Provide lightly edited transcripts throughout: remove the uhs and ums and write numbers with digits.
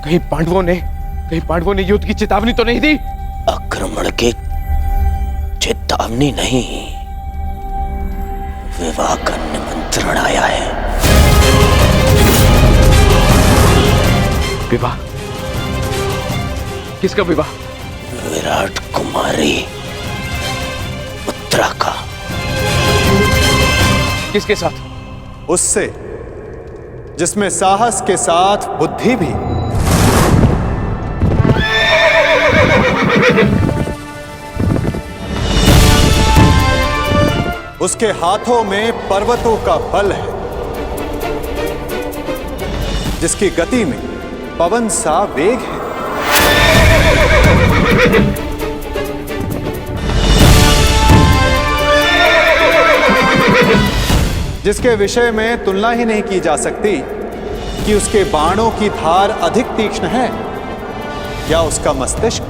कहीं पांडवों ने युद्ध की चेतावनी तो नहीं दी? आक्रमण की चेतावनी नहीं, विवाह का निमंत्रण आया है। विवाह? किसका विवाह? विराट कुमारी उत्तरा का। किसके साथ? उससे जिसमें साहस के साथ बुद्धि भी। उसके हाथों में पर्वतों का बल है, जिसकी गति में पवन सा वेग है। जिसके विषय में तुलना ही नहीं की जा सकती कि उसके बाणों की धार अधिक तीक्ष्ण है या उसका मस्तिष्क।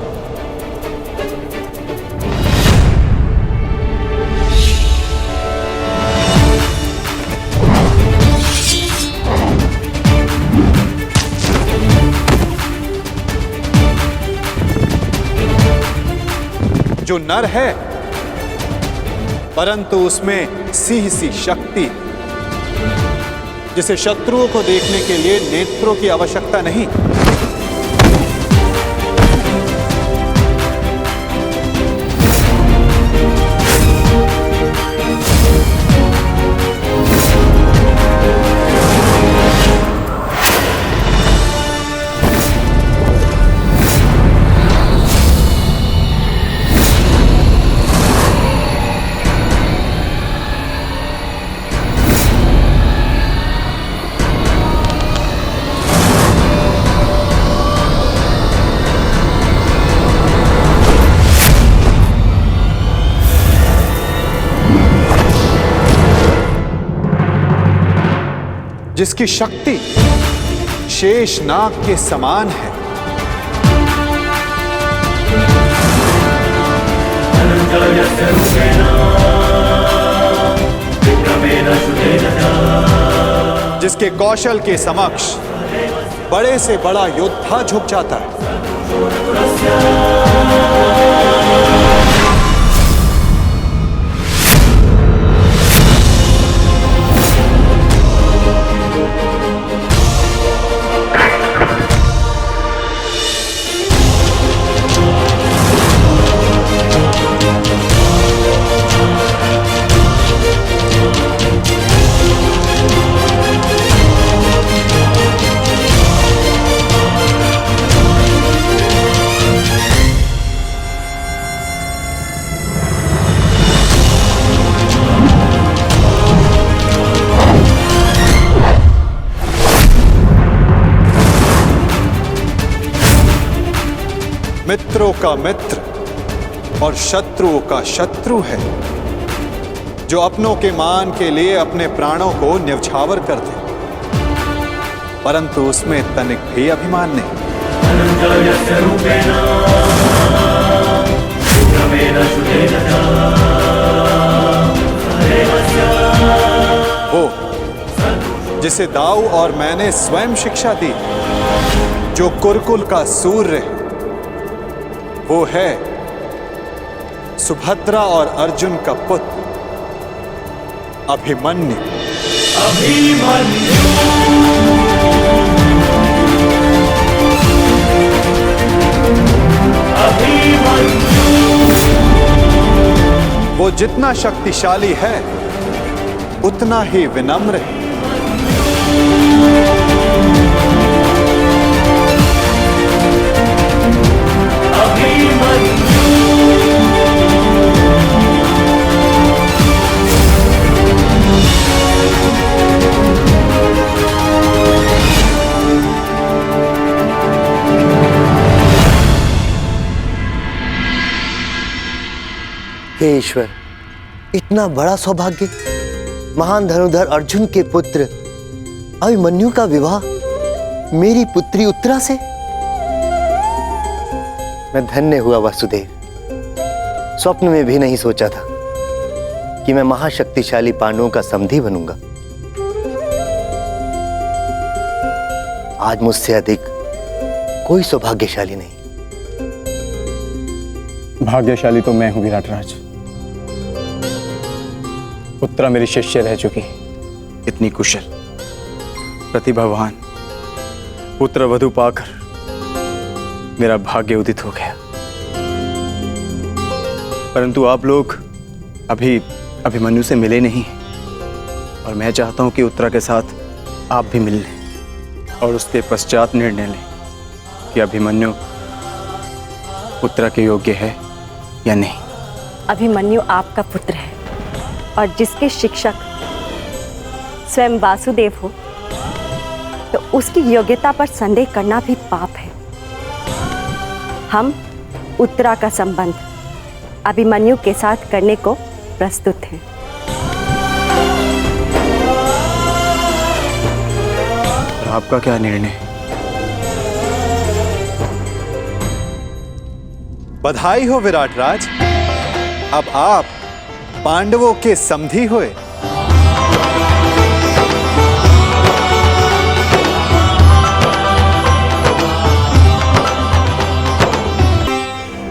जो नर है, परंतु उसमें सिंह सी शक्ति, जिसे शत्रुओं को देखने के लिए नेत्रों की आवश्यकता नहीं। जिसकी शक्ति शेष नाग के समान है। जिसके कौशल के समक्ष बड़े से बड़ा योद्धा झुक जाता है। मित्रों का मित्र और शत्रुओं का शत्रु है, जो अपनों के मान के लिए अपने प्राणों को न्यौछावर कर दे, परंतु उसमें तनिक भी अभिमान नहीं। वो जिसे दाऊ और मैंने स्वयं शिक्षा दी, जो कुरुकुल का सूर्य है, वो है सुभद्रा और अर्जुन का पुत्र अभिमन्यु। वो जितना शक्तिशाली है उतना ही विनम्र है। हे ईश्वर, इतना बड़ा सौभाग्य, महान धनुर्धर अर्जुन के पुत्र अभिमन्यु का विवाह मेरी पुत्री उत्तरा से। मैं धन्य हुआ वासुदेव। स्वप्न में भी नहीं सोचा था कि मैं महाशक्तिशाली पांडवों का समधी बनूंगा। आज मुझसे अधिक कोई सौभाग्यशाली नहीं। भाग्यशाली तो मैं हूं विराटराज। उत्तरा मेरी शिष्य रह चुकी, इतनी कुशल प्रतिभावान पुत्र वधु पाकर मेरा भाग्य उदित हो गया। परंतु आप लोग अभी अभिमन्यु से मिले नहीं और मैं चाहता हूं कि उत्तरा के साथ आप भी मिल लें और उसके पश्चात निर्णय लें कि अभिमन्यु उत्तरा के योग्य है या नहीं। अभिमन्यु आपका पुत्र है और जिसके शिक्षक स्वयं वासुदेव हो तो उसकी योग्यता पर संदेह करना भी पाप है। हम उत्तरा का संबंध अभिमन्यु के साथ करने को प्रस्तुत हैं। आपका क्या निर्णय? बधाई हो विराटराज, अब आप पांडवों के समधी हुए।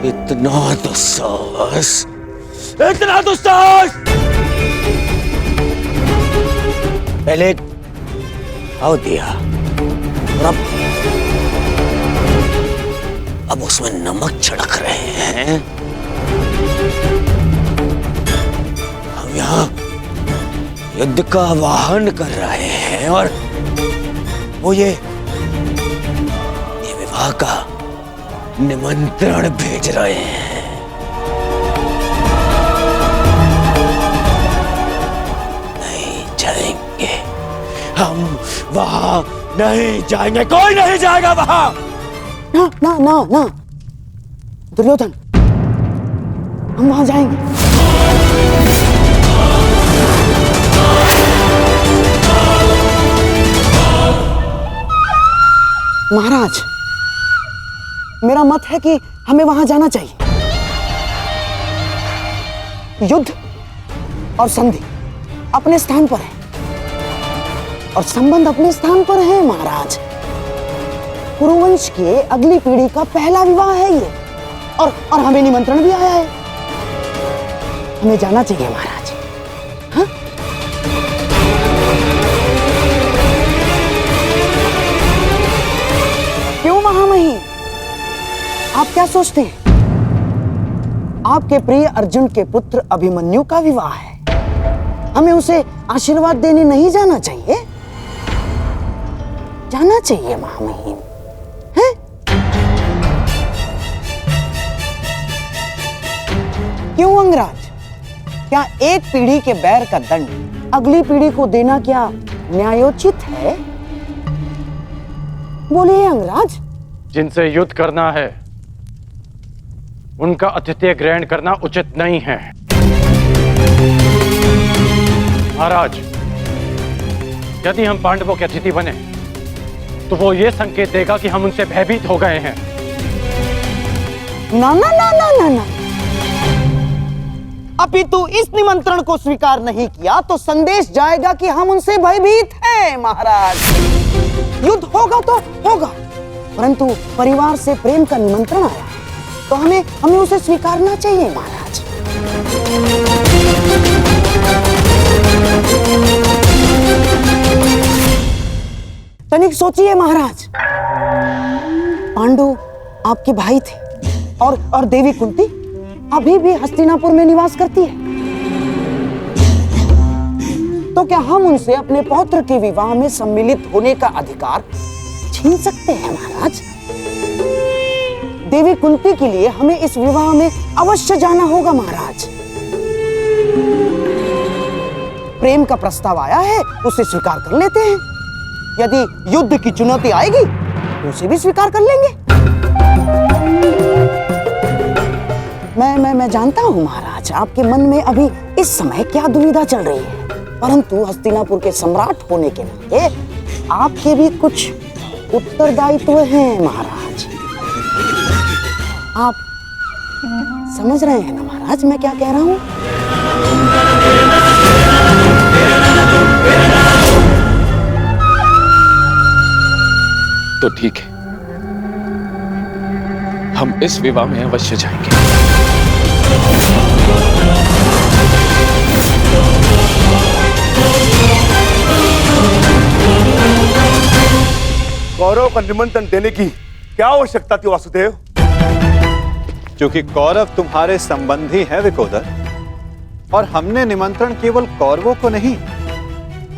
इतना दुस्साहस, इतना दुस्साहस! पहले आओ दिया और अब उसमें नमक छिड़क रहे हैं। हम यहाँ युद्ध का आह्वान कर रहे हैं और वो ये विवाह का निमंत्रण भेज रहे हैं। नहीं जाएंगे हम वहां, नहीं जाएंगे, कोई नहीं जाएगा वहां। ना ना ना ना दुर्योधन, हम वहां जाएंगे। महाराज, मेरा मत है कि हमें वहां जाना चाहिए। युद्ध और संधि अपने स्थान पर है और संबंध अपने स्थान पर है महाराज। कुरुवंश के अगली पीढ़ी का पहला विवाह है ये और हमें निमंत्रण भी आया है। हमें जाना चाहिए महाराज। हाँ? क्यों महामहिम, आप क्या सोचते हैं? आपके प्रिय अर्जुन के पुत्र अभिमन्यु का विवाह है, हमें उसे आशीर्वाद देने नहीं जाना चाहिए? जाना चाहिए महामहिम। हैं? क्यों अंगराज, क्या एक पीढ़ी के बैर का दंड अगली पीढ़ी को देना क्या न्यायोचित है? बोलिए अंगराज। जिनसे युद्ध करना है उनका आतिथ्य ग्रहण करना उचित नहीं है। महाराज, यदि हम पांडवों के अतिथि बने तो वो ये संकेत देगा कि हम उनसे भयभीत हो गए हैं। ना ना ना ना ना ना, अपितु इस निमंत्रण को स्वीकार नहीं किया तो संदेश जाएगा कि हम उनसे भयभीत हैं। महाराज, युद्ध होगा तो होगा, परंतु परिवार से प्रेम का निमंत्रण आया है तो हमें उसे स्वीकारना चाहिए महाराज। तनिक सोचिए महाराज, पांडु आपके भाई थे और देवी कुंती अभी भी हस्तिनापुर में निवास करती है, तो क्या हम उनसे अपने पौत्र के विवाह में सम्मिलित होने का अधिकार छीन सकते हैं महाराज? देवी कुंती के लिए हमें इस विवाह में अवश्य जाना होगा महाराज। प्रेम का प्रस्ताव आया है, उसे स्वीकार कर लेते हैं। यदि युद्ध की चुनौती आएगी तो उसे भी स्वीकार कर लेंगे। मैं जानता हूं महाराज, आपके मन में अभी इस समय क्या दुविधा चल रही है, परंतु हस्तिनापुर के सम्राट होने के नाते आपके भी कुछ उत्तरदायित्व हैं महाराज। आप समझ रहे हैं ना महाराज मैं क्या कह रहा हूं? तो ठीक है, हम इस विवाह में अवश्य जाएंगे। कौरव को निमंत्रण देने की क्या आवश्यकता थी वासुदेव? क्योंकि कौरव तुम्हारे संबंधी हैं विकोदर, और हमने निमंत्रण केवल कौरवों को नहीं,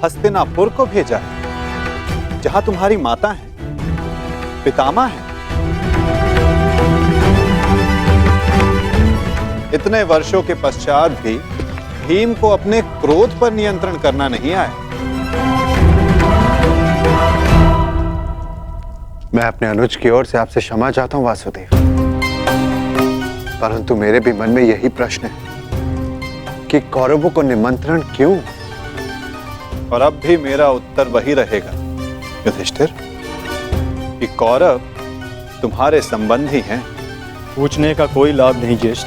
हस्तिनापुर को भेजा है, जहां तुम्हारी माता है, पितामह है। इतने वर्षों के पश्चात भी भीम को अपने क्रोध पर नियंत्रण करना नहीं आया। मैं अपने अनुज की ओर से आपसे क्षमा चाहता हूं वासुदेव, परंतु मेरे भी मन में यही प्रश्न है कि कौरवों को निमंत्रण क्यों? और अब भी मेरा उत्तर वही रहेगा युधिष्ठिर, कि कौरव तुम्हारे संबंधी हैं। पूछने का कोई लाभ नहीं ज्येष्ठ।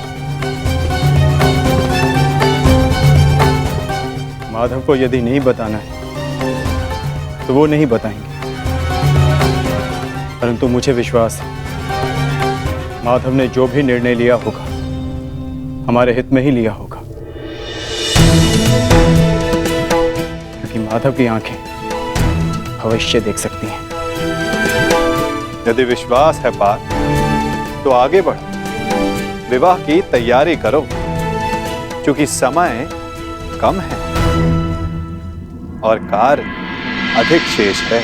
माधव को यदि नहीं बताना है तो वो नहीं बताएंगे, परंतु मुझे विश्वास है माधव ने जो भी निर्णय लिया होगा हमारे हित में ही लिया होगा, क्योंकि माधव की आंखें भविष्य देख सकती हैं। यदि विश्वास है बात तो आगे बढ़ो, विवाह की तैयारी करो, क्योंकि समय कम है और कार्य अधिक शेष है।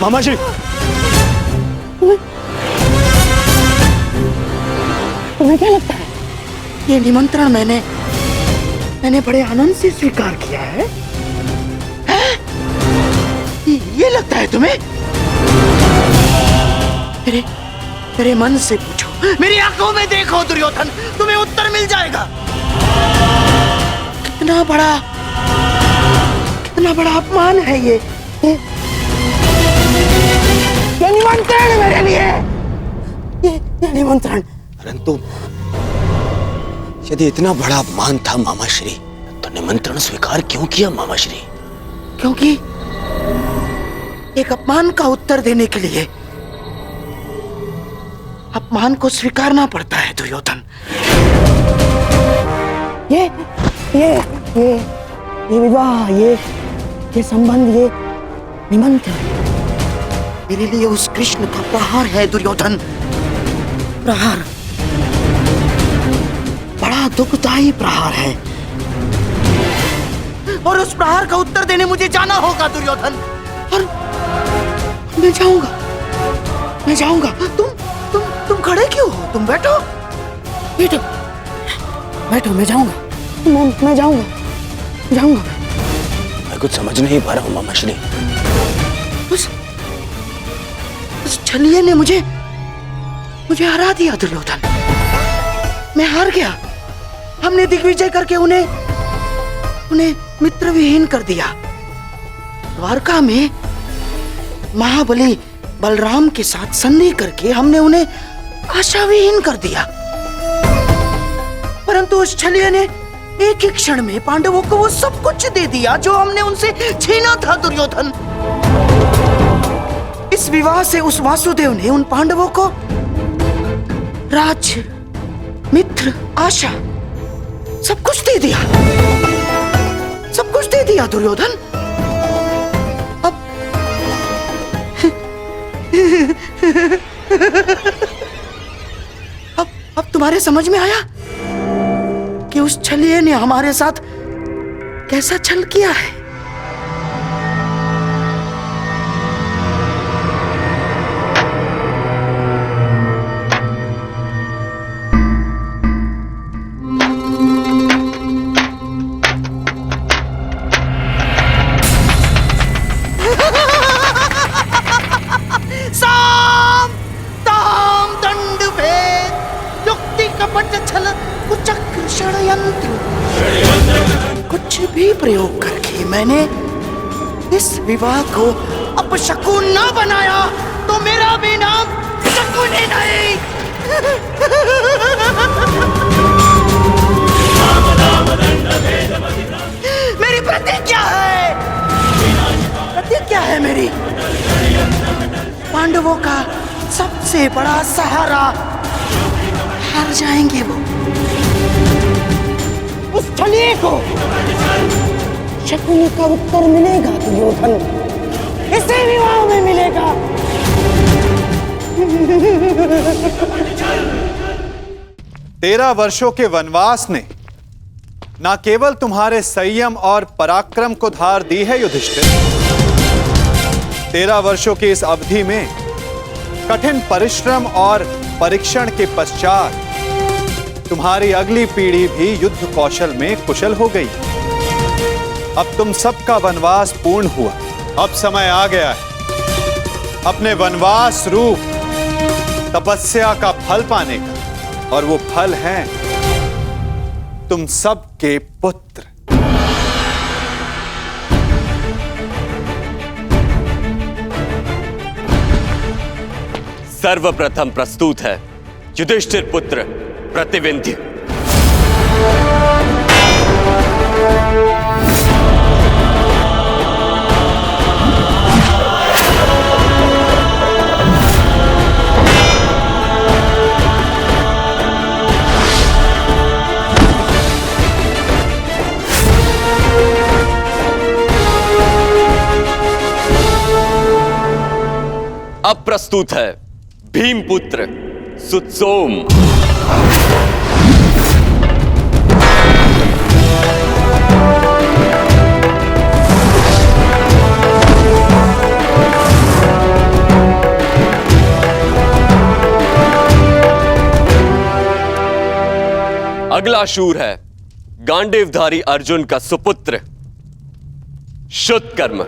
मामा जी, तुम्हें क्या लगता है ये निमंत्रण मैंने बड़े आनंद से स्वीकार किया है? हैं? ये लगता है तुम्हें? मेरे मन से पूछो, मेरी आंखों में देखो दुर्योधन, तुम्हें उत्तर मिल जाएगा। कितना बड़ा अपमान है ये निमंत्रण मेरे लिए, ये निमंत्रण। परंतु यदि इतना बड़ा अपमान था मामाश्री, तो निमंत्रण स्वीकार क्यों किया मामाश्री? क्योंकि एक अपमान का उत्तर देने के लिए अपमान को स्वीकारना पड़ता है दुर्योधन। ये विवाह, ये संबंध, ये निमंत्रण मेरे लिए उस कृष्ण का प्रहार है दुर्योधन। प्रहार, बड़ा दुखदायी प्रहार है, और उस प्रहार का उत्तर देने मुझे जाना होगा दुर्योधन। और मैं जाऊंगा। तुम खड़े क्यों हो? तुम बैठो, मैं जाऊंगा। मैं जाऊंगा। मैं कुछ समझ नहीं पा रहा हूं मामाश्री। उस छलिए ने मुझे हरा दिया दुर्योधन। मैं हार गया। हमने दिग्विजय करके उन्हें मित्र विहीन कर दिया। द्वारका में महाबली बलराम के साथ संधि करके हमने उन्हें आशा विहीन कर दिया। परंतु उस छलिए ने एक ही क्षण में पांडवों को वो सब कुछ दे दिया जो हमने उनसे छीना था दुर्योधन। इस विवाह से उस वासुदेव ने उन पांडवों को राज्य, मित्र, आशा सब कुछ दे दिया। सब कुछ दे दिया दुर्योधन। अब तुम्हारे समझ में आया कि उस छलिए ने हमारे साथ कैसा छल किया है। साम ताम दंड भेद युक्ति कपट छल कुचक्र षड्यंत्र, कुछ भी प्रयोग करके मैंने इस विवाह को अपशकुन न बनाया तो मेरा भी नाम शकुन ही नहीं। मेरी प्रतिज्ञा है पांडवों का सबसे बड़ा सहारा। हार जाएंगे वो। उस छलिए को शकुनी का उत्तर मिलेगा दुर्योधन, इसे विवाह में मिलेगा। 13 वर्षों के वनवास ने न केवल तुम्हारे संयम और पराक्रम को धार दी है युधिष्ठिर, 13 वर्षों की इस अवधि में कठिन परिश्रम और परीक्षण के पश्चात तुम्हारी अगली पीढ़ी भी युद्ध कौशल में कुशल हो गई। अब तुम सबका वनवास पूर्ण हुआ। अब समय आ गया है अपने वनवास रूप तपस्या का फल पाने का, और वो फल है तुम सबके पुत्र। सर्वप्रथम प्रस्तुत है युधिष्ठिर पुत्र प्रतिविंध्य। अब प्रस्तुत है भीमपुत्र सुत्सोम। अगला शूर है गांडीवधारी अर्जुन का सुपुत्र शुतकर्म।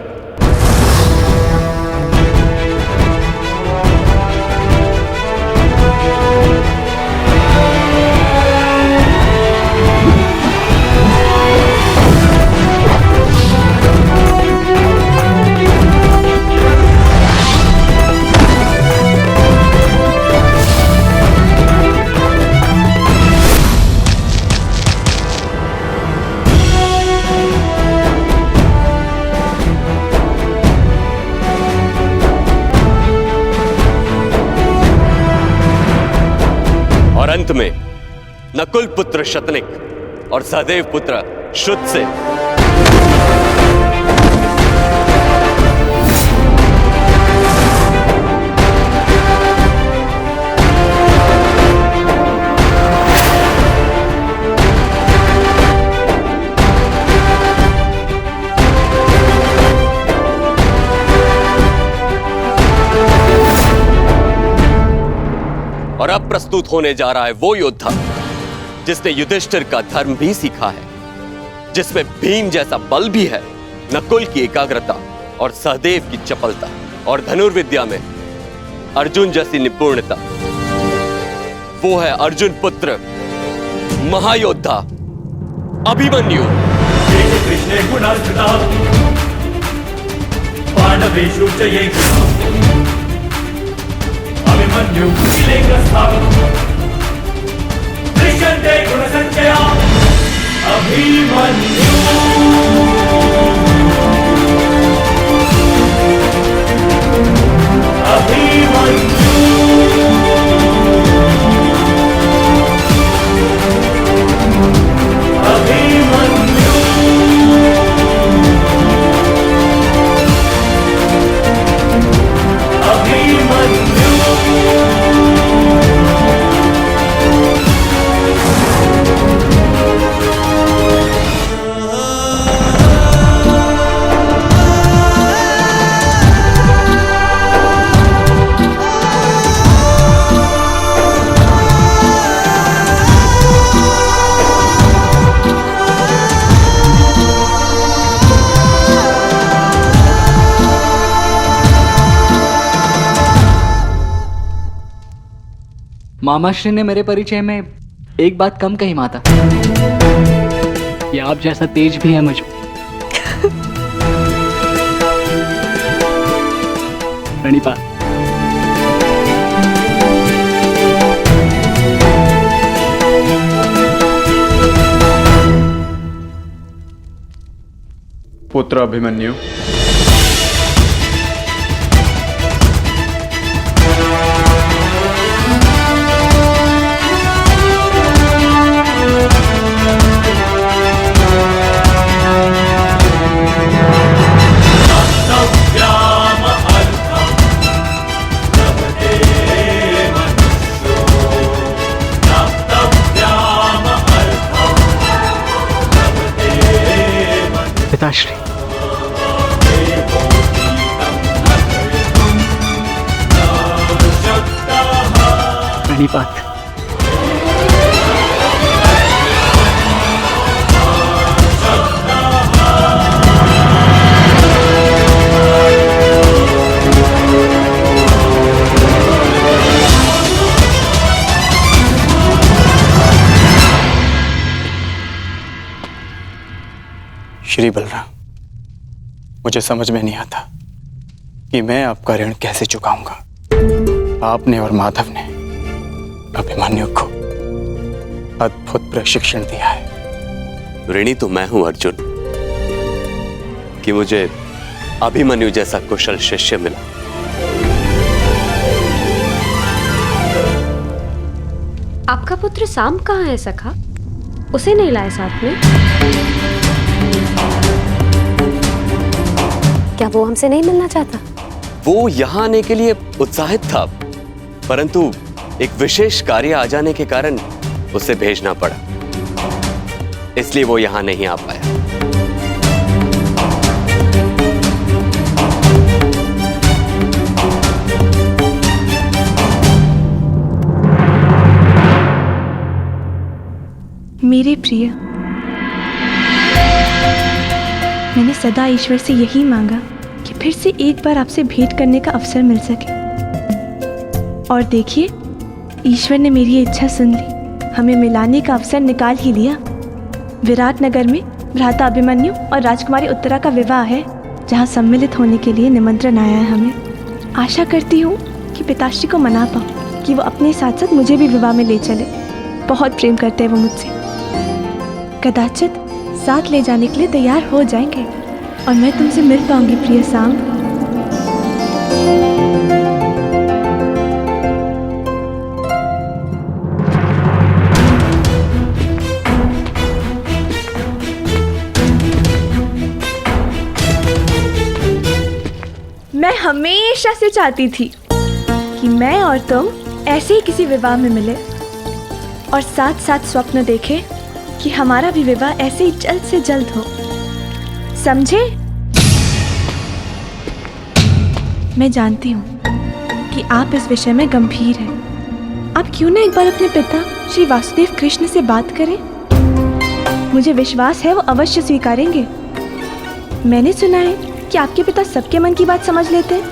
और अंत में नकुल पुत्र शतनिक और सहदेव पुत्र शुत से। और अब प्रस्तुत होने जा रहा है वो योद्धा जिसने युधिष्ठिर का धर्म भी सीखा है, जिसमें भीम जैसा बल भी है, नकुल की एकाग्रता और सहदेव की चपलता, और धनुर्विद्या में अर्जुन जैसी निपुणता। वो है अर्जुन पुत्र महायोद्धा अभिमन्यु। कृष्णे गुणार्चिता पांडवेषु च ये अभिमन्यु दृश्यन्ते गुणसंचया अभिमन्यु। मामाश्री ने मेरे परिचय में एक बात कम कही माता, कि आप जैसा तेज भी है मुझे। प्रणिपात। पुत्र अभिमन्यु, पिताश्री। प्रणिपात। श्री बलराम, मुझे समझ में नहीं आता कि मैं आपका ऋण कैसे चुकाऊंगा। आपने और माधव ने अभिमन्यु को अद्भुत प्रशिक्षण दिया है। ऋणी तो मैं हूं अर्जुन कि मुझे अभिमन्यु जैसा कुशल शिष्य मिला। आपका पुत्र साम कहाँ है सखा? उसे नहीं लाए साथ में? क्या वो हमसे नहीं मिलना चाहता? वो यहाँ आने के लिए उत्साहित था, परंतु एक विशेष कार्य आ जाने के कारण उसे भेजना पड़ा, इसलिए वो यहाँ नहीं आ पाया। मेरे प्रिय, मैंने सदा ईश्वर से यही मांगा कि फिर से एक बार आपसे भेंट करने का अवसर मिल सके, और देखिए ईश्वर ने मेरी इच्छा सुन ली। हमें मिलाने का अवसर निकाल ही लिया। विराट नगर में भ्राता अभिमन्यु और राजकुमारी उत्तरा का विवाह है, जहाँ सम्मिलित होने के लिए निमंत्रण आया है हमें। आशा करती हूँ कि पिताश्री को मना पाऊँ कि वो अपने साथ साथ मुझे भी विवाह में ले चले। बहुत प्रेम करते हैं वो मुझसे। कदाचित साथ ले जाने के लिए तैयार हो जाएंगे और मैं तुमसे मिल पाऊंगी प्रिय साम। मैं हमेशा से चाहती थी कि मैं और तुम ऐसे ही किसी विवाह में मिले और साथ साथ स्वप्न देखें कि हमारा भी विवाह ऐसे ही जल्द से जल्द हो। समझे? मैं जानती हूँ कि आप इस विषय में गंभीर हैं। आप क्यों ना एक बार अपने पिता श्री वासुदेव कृष्ण से बात करें? मुझे विश्वास है वो अवश्य स्वीकारेंगे। मैंने सुना है कि आपके पिता सबके मन की बात समझ लेते हैं।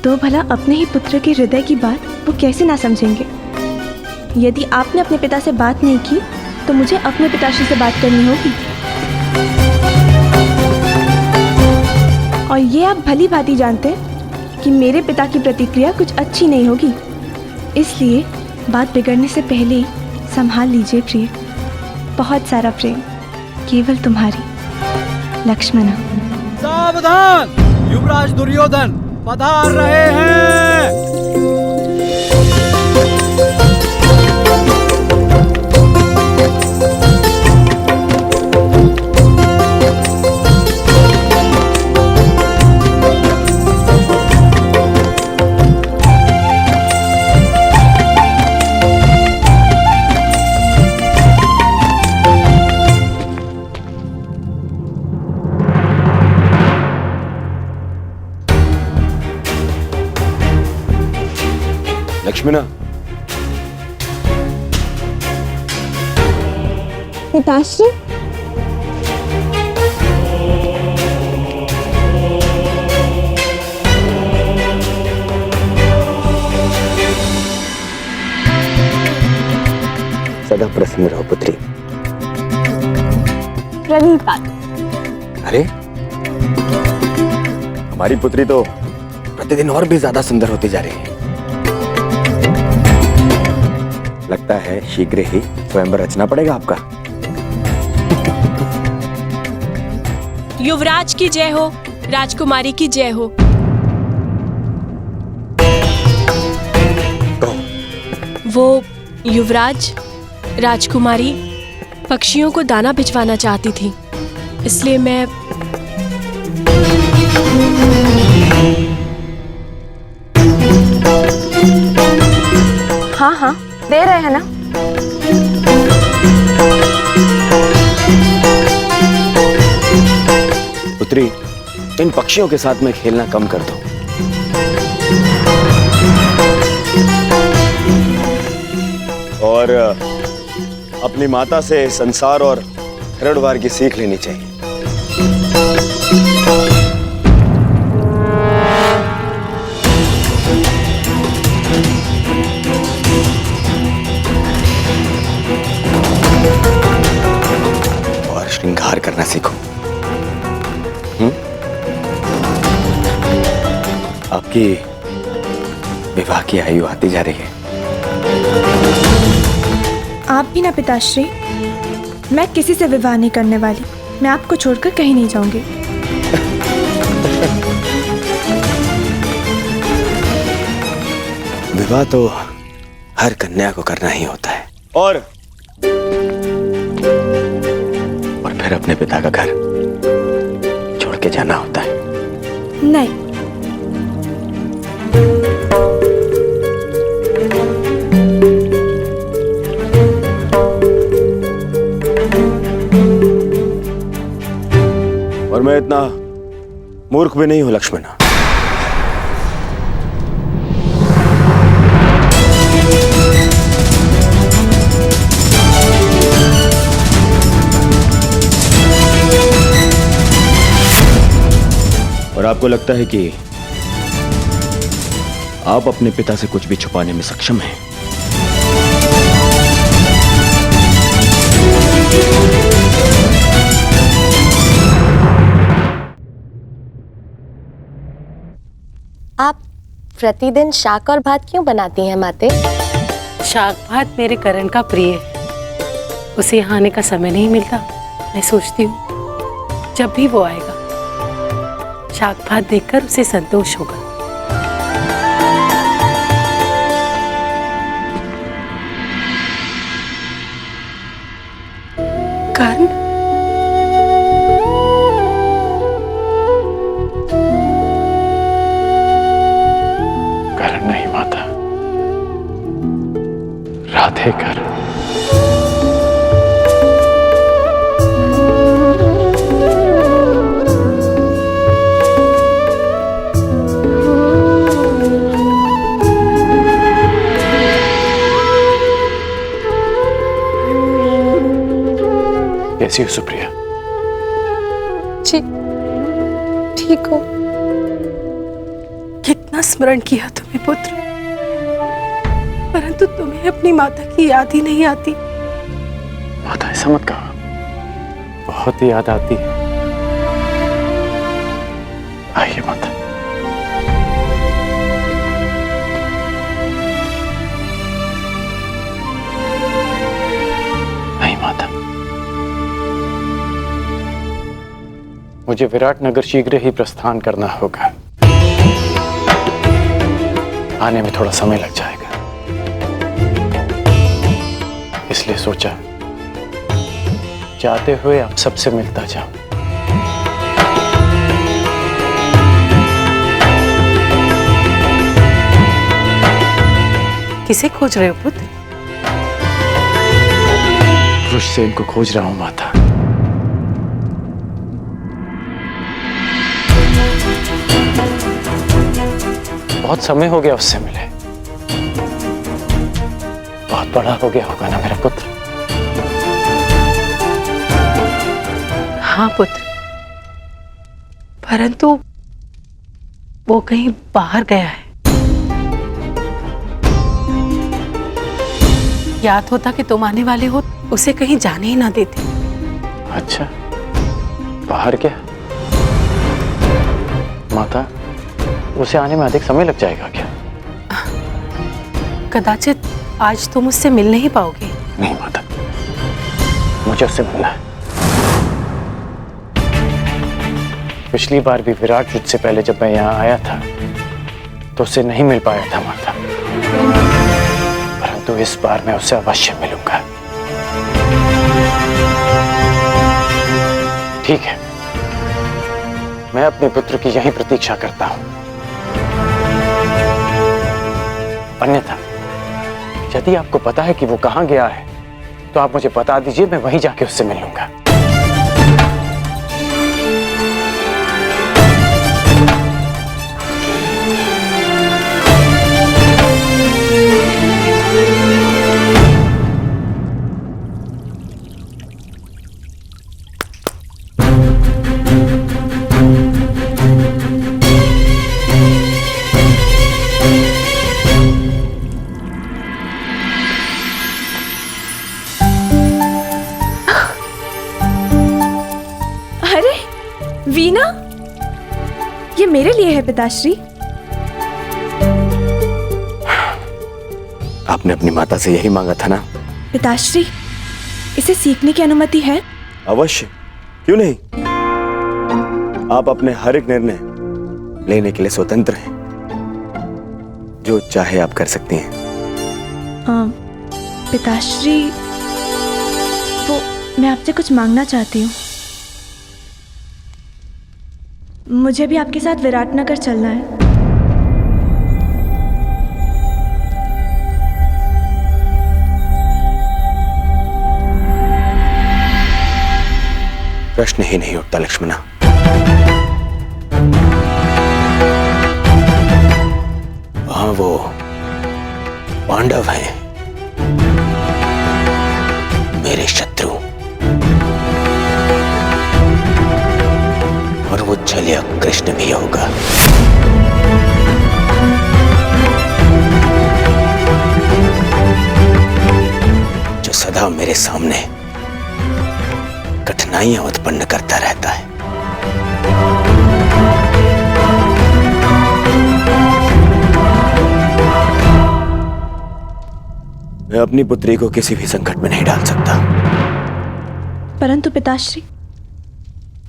तो भला अपने ही पुत्र के हृदय की बात वो कैसे ना समझेंगे? यदि आपने अपने पिता से बात नहीं की तो मुझे अपने पिताश्री से बात करनी होगी। और ये आप भली भांति जानते हैं कि मेरे पिता की प्रतिक्रिया कुछ अच्छी नहीं होगी, इसलिए बात बिगड़ने से पहले ही संभाल लीजिए प्रिय। बहुत सारा प्रेम, केवल तुम्हारी लक्ष्मणा। सावधान, युवराज दुर्योधन पधार रहे हैं। लक्ष्मणा, पिताश्री, सदा प्रसन्न रहो पुत्री। प्रणिपात। अरे, हमारी पुत्री तो प्रतिदिन और भी ज्यादा सुंदर होती जा रही है। लगता है शीघ्र ही स्वयंवर रचना पड़ेगा आपका। युवराज की जय हो, राजकुमारी की जय हो। वो युवराज, राजकुमारी पक्षियों को दाना भिजवाना चाहती थी, इसलिए मैं हाँ हाँ दे रहे हैं ना। पुत्री, इन पक्षियों के साथ में खेलना कम कर दो। और अपनी माता से संसार और घरद्वार की सीख लेनी चाहिए। और श्रृंगार करना सीखो। आपकी विवाह की आयु आती जा रही है। आप भी ना पिताश्री। मैं किसी से विवाह नहीं करने वाली। मैं आपको छोड़कर कहीं नहीं जाऊंगी। विवाह तो हर कन्या को करना ही होता है। और फिर अपने पिता का घर छोड़ के जाना होता है। नहीं। और मैं इतना मूर्ख भी नहीं हूं लक्ष्मण। और आपको लगता है कि आप अपने पिता से कुछ भी छुपाने में सक्षम हैं? आप प्रतिदिन शाक और भात क्यों बनाती हैं माते? शाक भात मेरे करण का प्रिय है। उसे यहाँ आने का समय नहीं मिलता। मैं सोचती हूँ जब भी वो आएगा शाक भात देखकर उसे संतोष होगा। कर्ण, कर्ण नहीं माता, राधे कर्ण। कैसी हो सुप्रिया? जी ठीक हो। कितना स्मरण किया तुम्हें पुत्र, परंतु तुम्हें अपनी माता की याद ही नहीं आती। माता ऐसा मत कहो, बहुत याद आती है। आइए माता। नहीं माता, मुझे विराटनगर शीघ्र ही प्रस्थान करना होगा। आने में थोड़ा समय लग जाएगा, इसलिए सोचा जाते हुए आप सबसे मिलता जाऊं। किसे खोज रहे हो पुत्र? वृषसेन को खोज रहा हूं माता। बहुत समय हो गया उससे मिले। बहुत बड़ा हो गया होगा ना मेरा पुत्र? हाँ पुत्र, परंतु वो कहीं बाहर गया है। याद होता कि तुम आने वाले हो, उसे कहीं जाने ही ना देते। अच्छा, बाहर क्या? माता, उसे आने में अधिक समय लग जाएगा क्या? कदाचित आज तुम उससे मिल नहीं पाओगे। नहीं माता, मुझे उससे मिलना है। पिछली बार भी विराट युद्ध से पहले जब मैं यहाँ आया था तो उससे नहीं मिल पाया था माता, परंतु इस बार मैं उससे अवश्य मिलूंगा। ठीक है, मैं अपने पुत्र की यहीं प्रतीक्षा करता हूं। अन्यथा यदि आपको पता है कि वो कहां गया है तो आप मुझे बता दीजिए, मैं वहीं जाके उससे मिल लूंगा। वीणा, ये मेरे लिए है पिताश्री। आपने अपनी माता से यही मांगा था ना? पिताश्री, इसे सीखने की अनुमति है? अवश्य, क्यों नहीं। आप अपने हर एक निर्णय लेने के लिए स्वतंत्र हैं। जो चाहे आप कर सकती हैं। पिताश्री, तो मैं आपसे कुछ मांगना चाहती हूँ। मुझे भी आपके साथ विराटनगर चलना है। प्रश्न ही नहीं उठता लक्ष्मणा। वहां वो पांडव हैं, मेरे शत्रु, और वो छलिया कृष्ण भी होगा। जो सदा मेरे सामने कठिनाइयां उत्पन्न करता रहता है। मैं अपनी पुत्री को किसी भी संकट में नहीं डाल सकता। परंतु पिताश्री,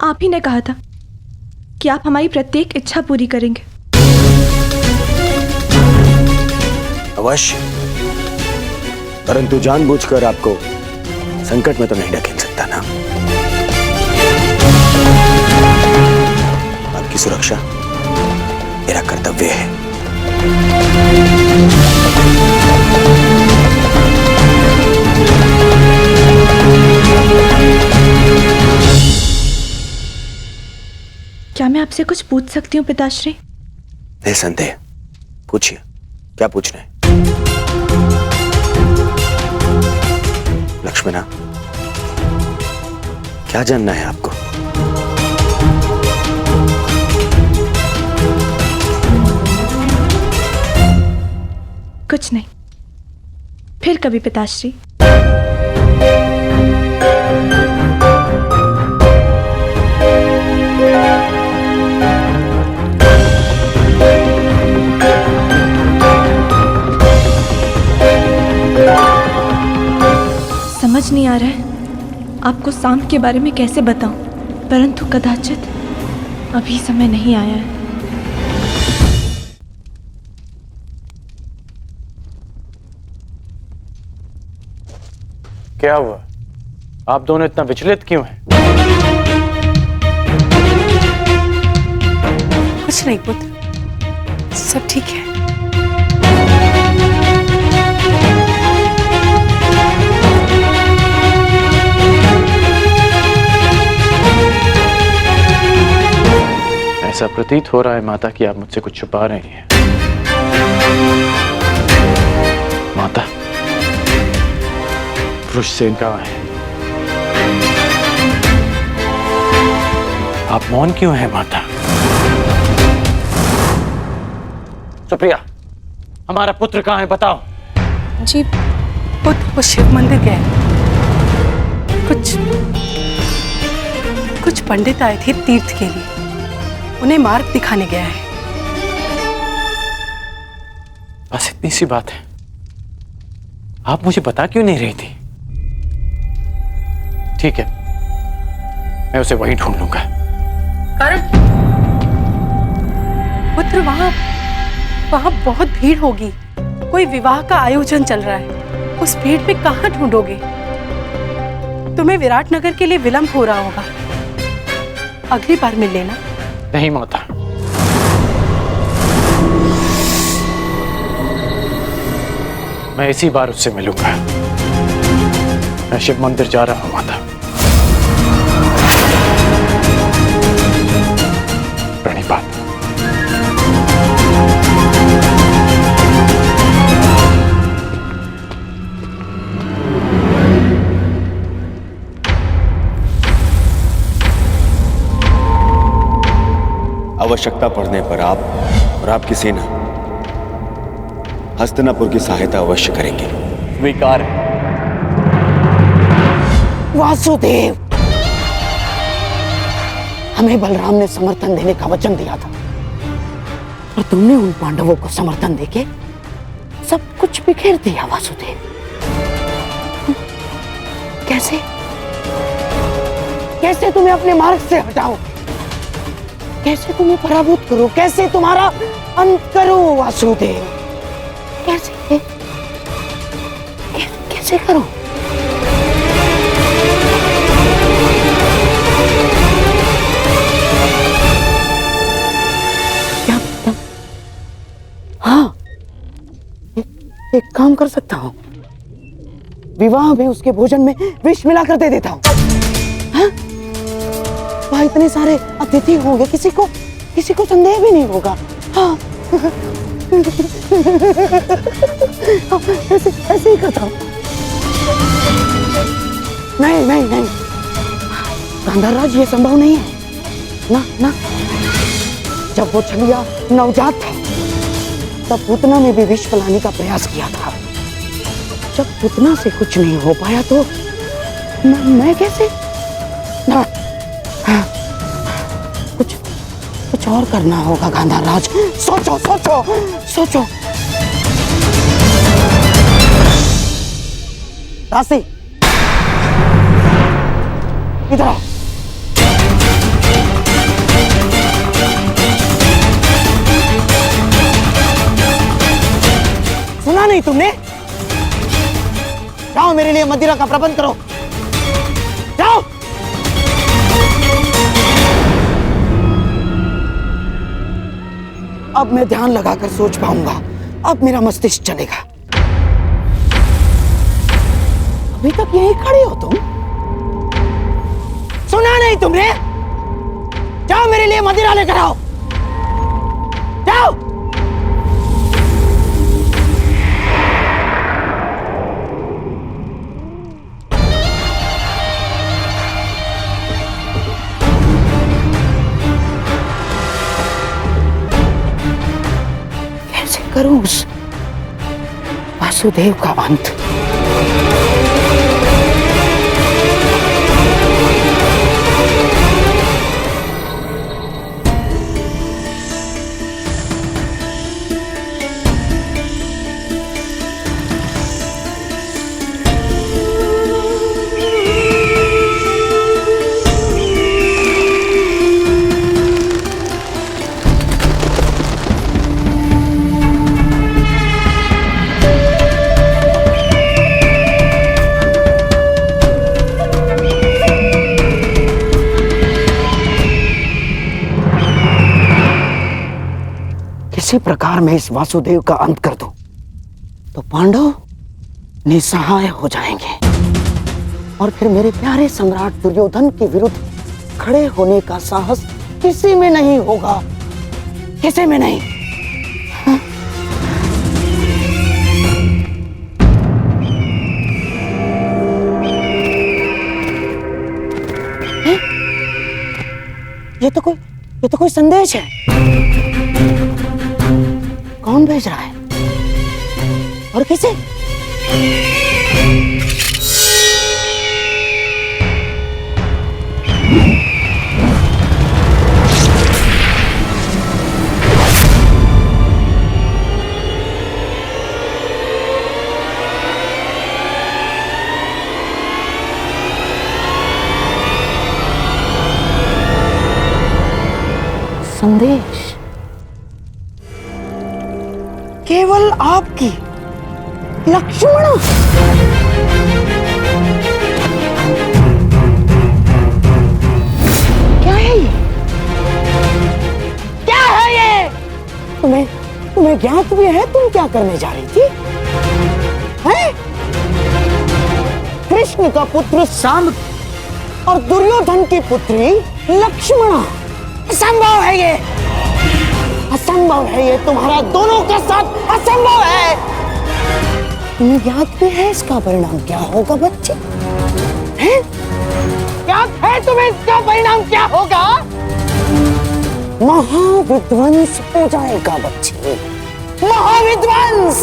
आप ही ने कहा था कि आप हमारी प्रत्येक इच्छा पूरी करेंगे। अवश्य, परंतु जानबूझकर आपको संकट में तो नहीं ढकेल सकता ना। आपकी सुरक्षा मेरा कर्तव्य है। क्या मैं आपसे कुछ पूछ सकती हूँ पिताश्री? निसंदेह, पूछिए, क्या पूछना है? लक्ष्मणा, क्या जानना है आपको? कुछ नहीं, फिर कभी पिताश्री। समझ नहीं आ रहा है आपको सांप के बारे में कैसे बताऊं, परंतु कदाचित अभी समय नहीं आया है। क्या हुआ? आप दोनों इतना विचलित क्यों हैं? कुछ नहीं पुत्र, सब ठीक है। ऐसा प्रतीत हो रहा है माता कि आप मुझसे कुछ छुपा रही हैं। माता, वृषसेन कहाँ है? आप मौन क्यों हैं माता? सुप्रिया, हमारा पुत्र कहाँ है, बताओ। जी, पुत्र वो शिव मंदिर गए। कुछ पंडित आए थे तीर्थ के लिए, उन्हें मार्ग दिखाने गया है। बस इतनी सी बात है। आप मुझे बता क्यों नहीं रही थी? ठीक है, मैं उसे वहीं ढूंढ लूंगा। कारण पुत्र, वहां बहुत भीड़ होगी। कोई विवाह का आयोजन चल रहा है। उस भीड़ में कहां ढूंढोगे? तुम्हें विराटनगर के लिए विलंब हो रहा होगा। अगली बार मिल लेना। नहीं माता, मैं इसी बार उससे मिलूंगा। मैं शिव मंदिर जा रहा हूं माता। प्रणिपात। आवश्यकता पड़ने पर आप और आपकी सेना हस्तिनापुर की सहायता अवश्य करेंगे। स्वीकार है। वासुदेव, हमें बलराम ने समर्थन देने का वचन दिया था, और तुमने उन पांडवों को समर्थन देके सब कुछ बिखेर दिया वासुदेव। कैसे कैसे तुम्हें अपने मार्ग से हटाओ, कैसे तुम्हें पराभूत करो, कैसे तुम्हारा अंत करो वासुदेव, कैसे कैसे करो? हाँ, एक काम कर सकता हूँ, विवाह में उसके भोजन में विष मिलाकर दे देता हूँ। हाँ? वहाँ इतने सारे अतिथि होंगे, किसी को संदेह भी नहीं होगा। हाँ। ऐसे ही करता हूँ। नहीं, गांधारराज, ये संभव नहीं है ना। जब वो छलिया नवजात था तब पूतना ने भी विष फैलाने का प्रयास किया था। जब पूतना से कुछ नहीं हो पाया तो मैं कैसे? ना, कुछ और करना होगा गांधारराज। सोचो। दासी, इधर आओ। सुना नहीं तुमने? जाओ, मेरे लिए मदिरा का प्रबंध करो, जाओ। अब मैं ध्यान लगाकर सोच पाऊंगा, अब मेरा मस्तिष्क चलेगा। अभी तक यहीं खड़े हो तुम? सुना नहीं तुमने? जाओ, मेरे लिए मदिरा लेकर आओ, जाओ। करूं उस वासुदेव का अंत? किसी प्रकार मैं इस वासुदेव का अंत कर दूं तो पांडव निसहाय हो जाएंगे, और फिर मेरे प्यारे सम्राट दुर्योधन के विरुद्ध खड़े होने का साहस किसी में नहीं होगा, किसी में नहीं। हाँ? ये तो कोई संदेश है। कौन भेज रहा है और किसे? संदेश केवल आपकी लक्ष्मण। क्या है ये? क्या है ये? तुम्हें ज्ञात भी है तुम क्या करने जा रही थी? हैं? कृष्ण का पुत्र सांब और दुर्योधन की पुत्री लक्ष्मणा। असंभव है ये, असंभव है ये, तुम्हारा दोनों के साथ असंभव है। तुम्हें याद भी है इसका परिणाम क्या होगा बच्चे? हैं? याद है तुम्हें इसका परिणाम क्या होगा? महाविध्वंस हो जाएगा बच्चे, महाविध्वंस।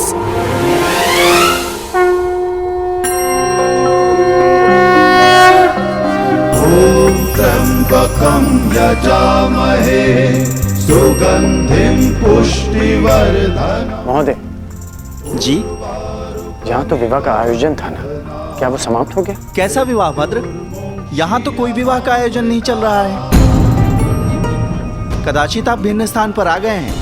ओम त्र्यम्बकं यजामहे सुगन्धिं पुष्टिवर्धनम्। महोदय जी, यहाँ तो विवाह का आयोजन था ना, क्या वो समाप्त हो गया? कैसा विवाह भद्र? यहाँ तो कोई विवाह का आयोजन नहीं चल रहा है। कदाचित आप भिन्न स्थान पर आ गए हैं।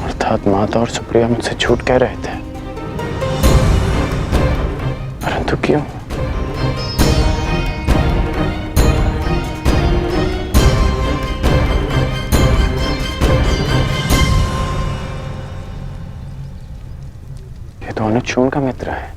अर्थात माता और सुप्रिया मुझसे झूठ कह रहे थे, परंतु क्यों? ये तो अनुचून का मित्र है।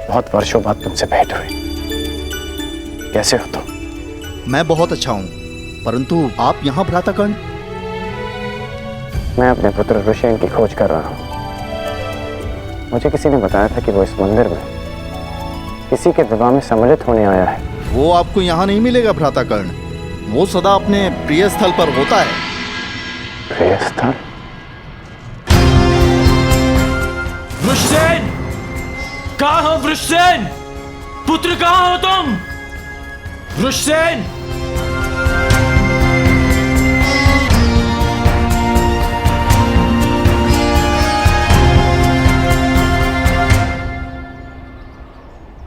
बहुत वर्षों बाद तुमसे भेंट हुई। कैसे हो तुम? मैं बहुत अच्छा हूँ, परंतु आप यहाँ भ्राताकर्ण? मैं अपने पुत्र ऋषियन की खोज कर रहा हूँ। मुझे किसी ने बताया था कि वो इस मंदिर में किसी के विवाह में सम्मिलित होने आया है। वो आपको यहाँ नहीं मिलेगा भ्राताकर्ण। वो सदा अपने प्रिय स्थल पर होता है। प्रिय स्थल? वृषसेन, कहाँ हो वृषसेन? पुत्र कहाँ हो तुम? वृषसेन!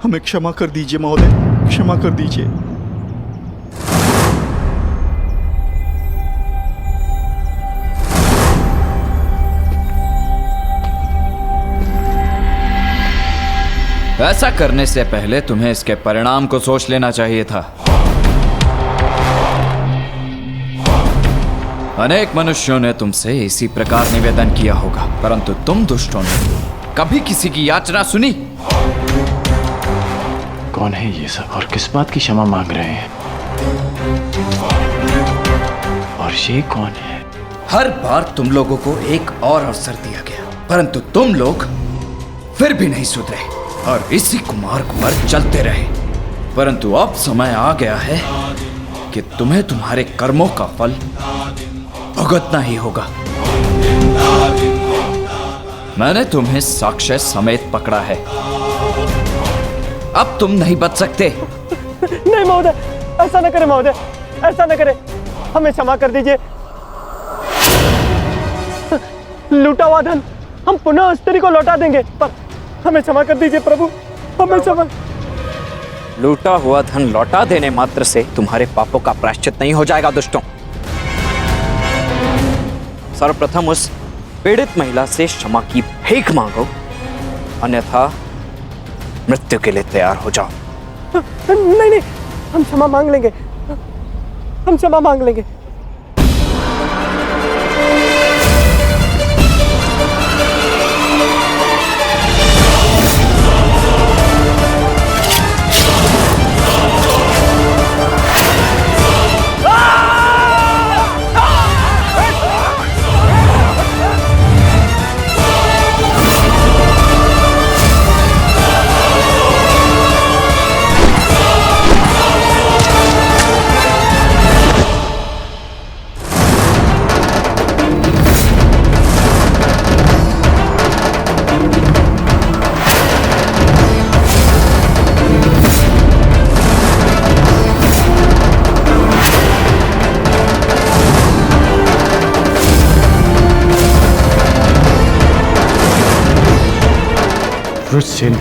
हमें क्षमा कर दीजिए महोदय, क्षमा कर दीजिए। ऐसा करने से पहले तुम्हें इसके परिणाम को सोच लेना चाहिए था। अनेक मनुष्यों ने तुमसे इसी प्रकार निवेदन किया होगा, परंतु तुम दुष्टों ने कभी किसी की याचना सुनी? कौन है ये सब और किस बात की क्षमा मांग रहे हैं? और ये कौन है? हर बार तुम लोगों को एक और अवसर दिया गया, परंतु तुम लोग फिर भी नहीं सुधरे और इसी कुमार्ग पर चलते रहे। परंतु अब समय आ गया है कि तुम्हें तुम्हारे कर्मों का फल भुगतना ही होगा। मैंने तुम्हें साक्ष्य समेत पकड़ा है। अब तुम नहीं बच सकते। नहीं महोदय, ऐसा न करें महोदय, ऐसा न करें। हमें क्षमा कर दीजिए। लूटा हुआ धन हम पुनः स्त्री को लौटा देंगे, पर हमें क्षमा कर दीजिए प्रभु, हमें क्षमा। लूटा हुआ धन लौटा देने मात्र से तुम्हारे पापों का प्रायश्चित नहीं हो जाएगा दुष्टों। सर्वप्रथम उस पीड़ित महिला से क्षमा की भीख मांगो, अन्यथा मृत्यु के लिए तैयार हो जाओ। नहीं नहीं, हम क्षमा मांग लेंगे, हम क्षमा मांग लेंगे। वृषसेन,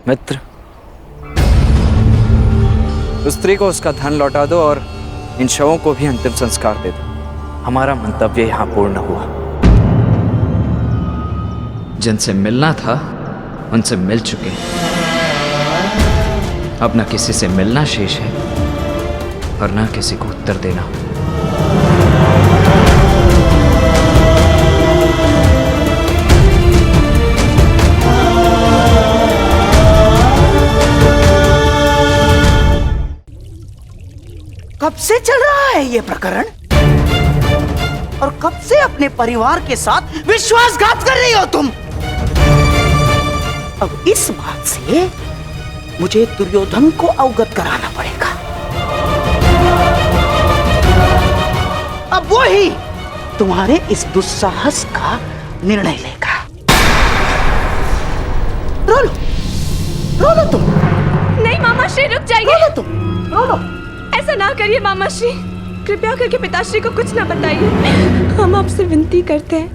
मित्र, उस स्त्री को उसका धन लौटा दो और इन शवों को भी अंतिम संस्कार दे दो। हमारा मंतव्य यहाँ पूर्ण हुआ। जिनसे मिलना था उनसे मिल चुके हैं। अब न किसी से मिलना शेष है और न किसी को उत्तर देना। कब से चल रहा है ये प्रकरण? और कब से अपने परिवार के साथ विश्वासघात कर रही हो तुम? अब इस बात से मुझे दुर्योधन को अवगत कराना पड़ेगा। अब वो ही तुम्हारे इस दुस्साहस का निर्णय लेगा। रो लो तुम। नहीं मामा श्री, रुक जाइए। रो लो तुम, रो लो। ऐसा ना करिए मामा श्री, कृपया करके पिताश्री को कुछ ना बताइए। हम आपसे विनती करते हैं।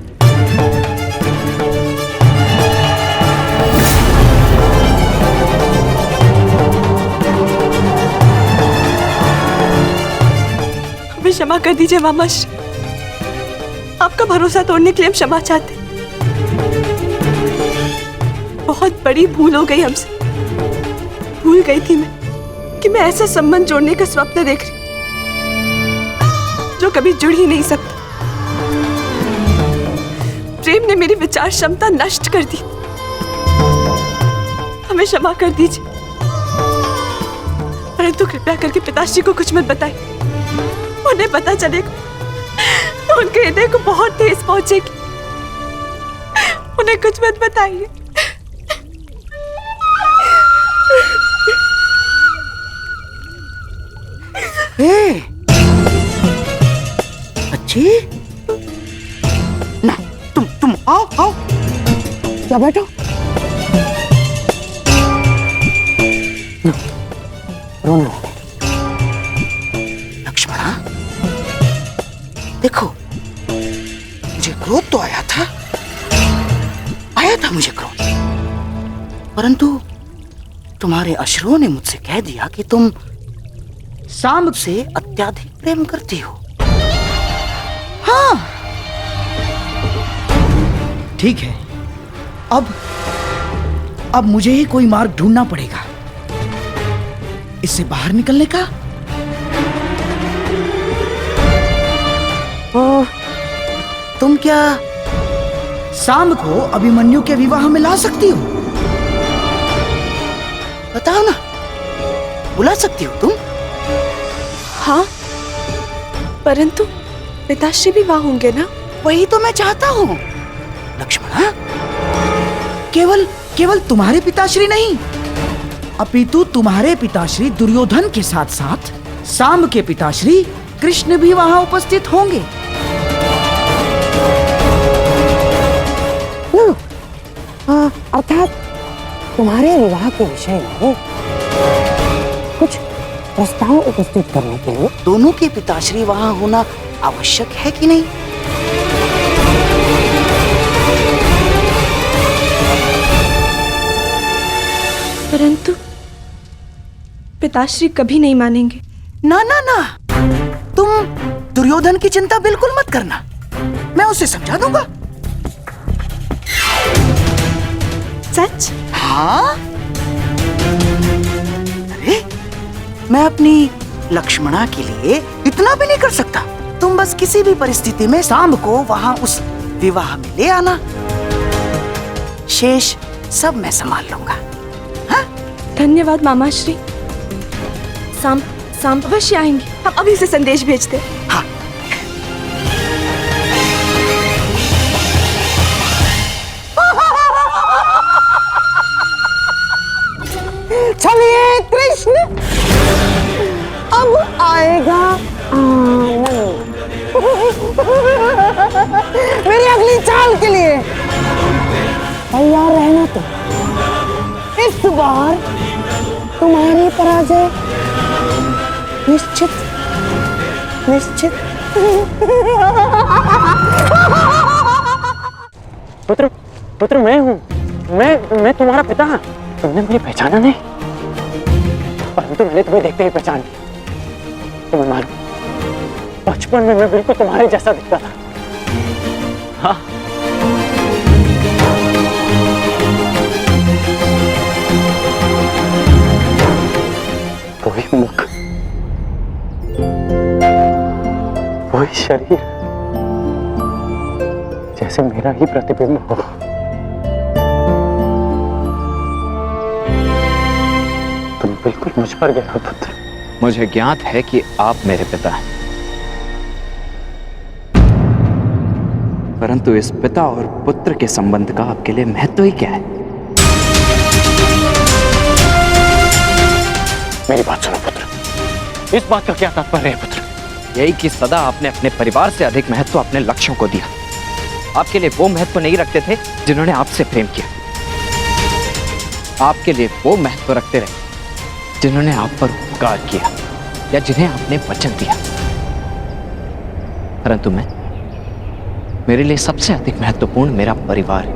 हमें क्षमा कर दीजिए मामा श्री, आपका भरोसा तोड़ने के लिए हम क्षमा चाहते हैं। बहुत बड़ी भूल हो गई हमसे। भूल गई थी मैं कि मैं ऐसा संबंध जोड़ने का स्वप्न देख रही जो कभी जुड़ ही नहीं सकता। प्रेम ने मेरी विचार क्षमता नष्ट कर दी। हमें क्षमा कर दीजिए, परंतु कृपया करके पिताश्री को कुछ मत बताइए। उन्हें पता चलेगा तो उनके हृदय को बहुत ठेस पहुंचेगी। उन्हें कुछ मत बताइए। अच्छी ना, तुम आओ। क्या बैठो। रोना। लक्ष्मणा, देखो, मुझे क्रोध तो आया था मुझे क्रोध, परंतु तुम्हारे अश्रुओं ने मुझसे कह दिया कि तुम सांब से अत्याधिक प्रेम करती हो। हाँ, ठीक है। अब मुझे ही कोई मार्ग ढूंढना पड़ेगा इससे बाहर निकलने का। तुम क्या सांब को अभिमन्यु के विवाह में ला सकती हो? बताओ ना, बुला सकती हो तुम? हाँ, परंतु पिताश्री भी वहां होंगे ना? वही तो मैं चाहता हूँ लक्ष्मणा। केवल तुम्हारे पिताश्री नहीं, अपितु तुम्हारे पिताश्री दुर्योधन के साथ साथ सांब के पिताश्री कृष्ण भी वहां उपस्थित होंगे। अर्थात तुम्हारे विवाह के विषय में कुछ प्रस्ताव उपस्थित करने के लिए दोनों के पिताश्री वहां होना आवश्यक है कि नहीं? परंतु पिताश्री कभी नहीं मानेंगे। ना ना ना, तुम दुर्योधन की चिंता बिल्कुल मत करना, मैं उसे समझा दूंगा। सच? हाँ, अरे मैं अपनी लक्ष्मणा के लिए इतना भी नहीं कर सकता। तुम बस किसी भी परिस्थिति में सांब को वहां उस विवाह में ले आना, शेष सब मैं संभाल लूंगा। हाँ? धन्यवाद मामाश्री। सांब अवश्य आएंगे, हम अभी से संदेश भेजते हैं। हाँ। चलिए कृष्ण, अब आएगा आनंद। मेरी अगली चाल के लिए तैयार रहना। तो इस बार तुम्हारी पराजय निश्चित निश्चित। पुत्र मैं हूँ, मैं तुम्हारा पिता। तुमने मुझे पहचाना नहीं, परंतु मैंने तुम्हें देखते ही पहचान लिया। तुम्हें मालूम, बचपन में मैं बिल्कुल तुम्हारे जैसा दिखता था। हाँ, वही मुख, वही शरीर, जैसे मेरा ही प्रतिबिंब हो। तुम बिल्कुल मुझ पर गए हो पुत्र। मुझे ज्ञात है कि आप मेरे पिता हैं, परंतु इस पिता और पुत्र के संबंध का आपके लिए महत्व ही क्या है? मेरी बात सुनो पुत्र, इस बात का क्या तात्पर्य है पुत्र? यही कि सदा आपने अपने परिवार से अधिक महत्व अपने लक्ष्यों को दिया। आपके लिए वो महत्व नहीं रखते थे जिन्होंने आपसे प्रेम किया। आपके लिए वो महत्व रखते रहे जिन्होंने आप पर उपकार किया या जिन्हें आपने वचन दिया। परंतु मेरे लिए सबसे अधिक महत्वपूर्ण मेरा परिवार है,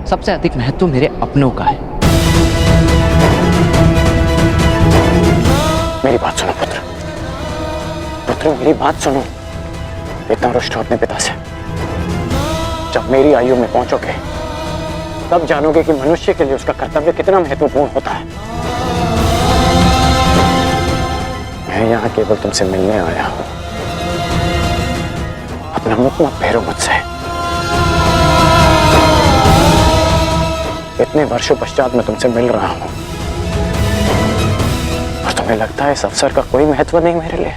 सबसे अधिक महत्व मेरे अपनों का है। मेरी बात सुनो पुत्र, पुत्र मेरी बात सुनो। इतना रुष्ट हो अपने पिता से। जब मेरी आयु में पहुंचोगे तब जानोगे कि मनुष्य के लिए उसका कर्तव्य कितना महत्वपूर्ण होता है। मैं यहाँ केवल तुमसे मिलने आया हूं। अपना मुख मत फेरो मुझसे। इतने वर्षों पश्चात मैं तुमसे मिल रहा हूं और तुम्हें लगता है इस अवसर का कोई महत्व नहीं मेरे लिए?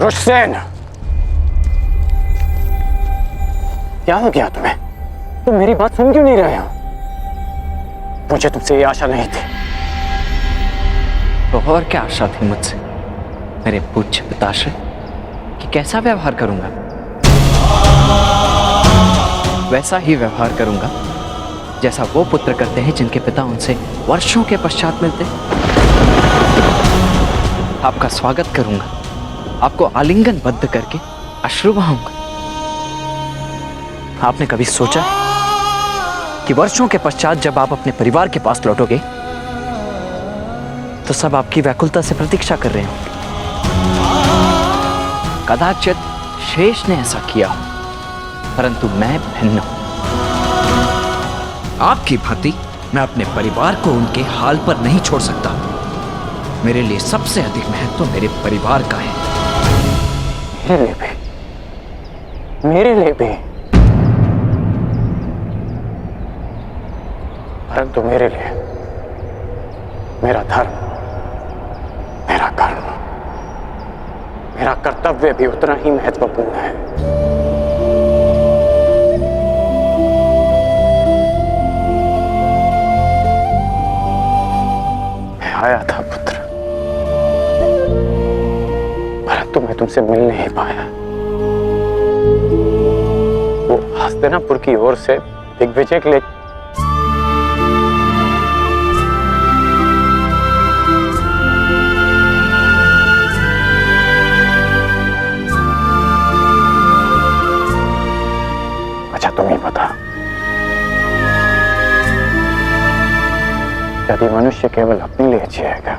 रुष्सेन, क्या हो गया तुम्हें? तुम मेरी बात सुन क्यों नहीं रहे हो? मुझे तुमसे ये आशा नहीं थी। तो और क्या आशा थी मुझसे मेरे पूज्य पिताश्री कि कैसा व्यवहार करूंगा? वैसा ही व्यवहार करूंगा जैसा वो पुत्र करते हैं जिनके पिता उनसे वर्षों के पश्चात मिलते। आपका स्वागत करूंगा, आपको आलिंगनबद्ध करके अश्रु बहाऊंगा। आपने कभी सोचा है कि वर्षों के पश्चात जब आप अपने परिवार के पास लौटोगे तो सब आपकी व्याकुलता से प्रतीक्षा कर रहे होंगे? कदाचित शेष ने ऐसा किया हो, परंतु मैं भिन्न हूं। आपकी भांति मैं अपने परिवार को उनके हाल पर नहीं छोड़ सकता। मेरे लिए सबसे अधिक महत्व मेरे परिवार का है। मेरे लिए भी। परंतु मेरे लिए मेरा धर्म, मेरा कर्म, मेरा कर्तव्य भी उतना ही महत्वपूर्ण है। मैं आया था पुत्र, परंतु मैं तुमसे मिल नहीं पाया। वो हस्तिनापुर की ओर से दिग्विजय के लिए तुम ही बता। यदि मनुष्य केवल अपने लिए जिएगा,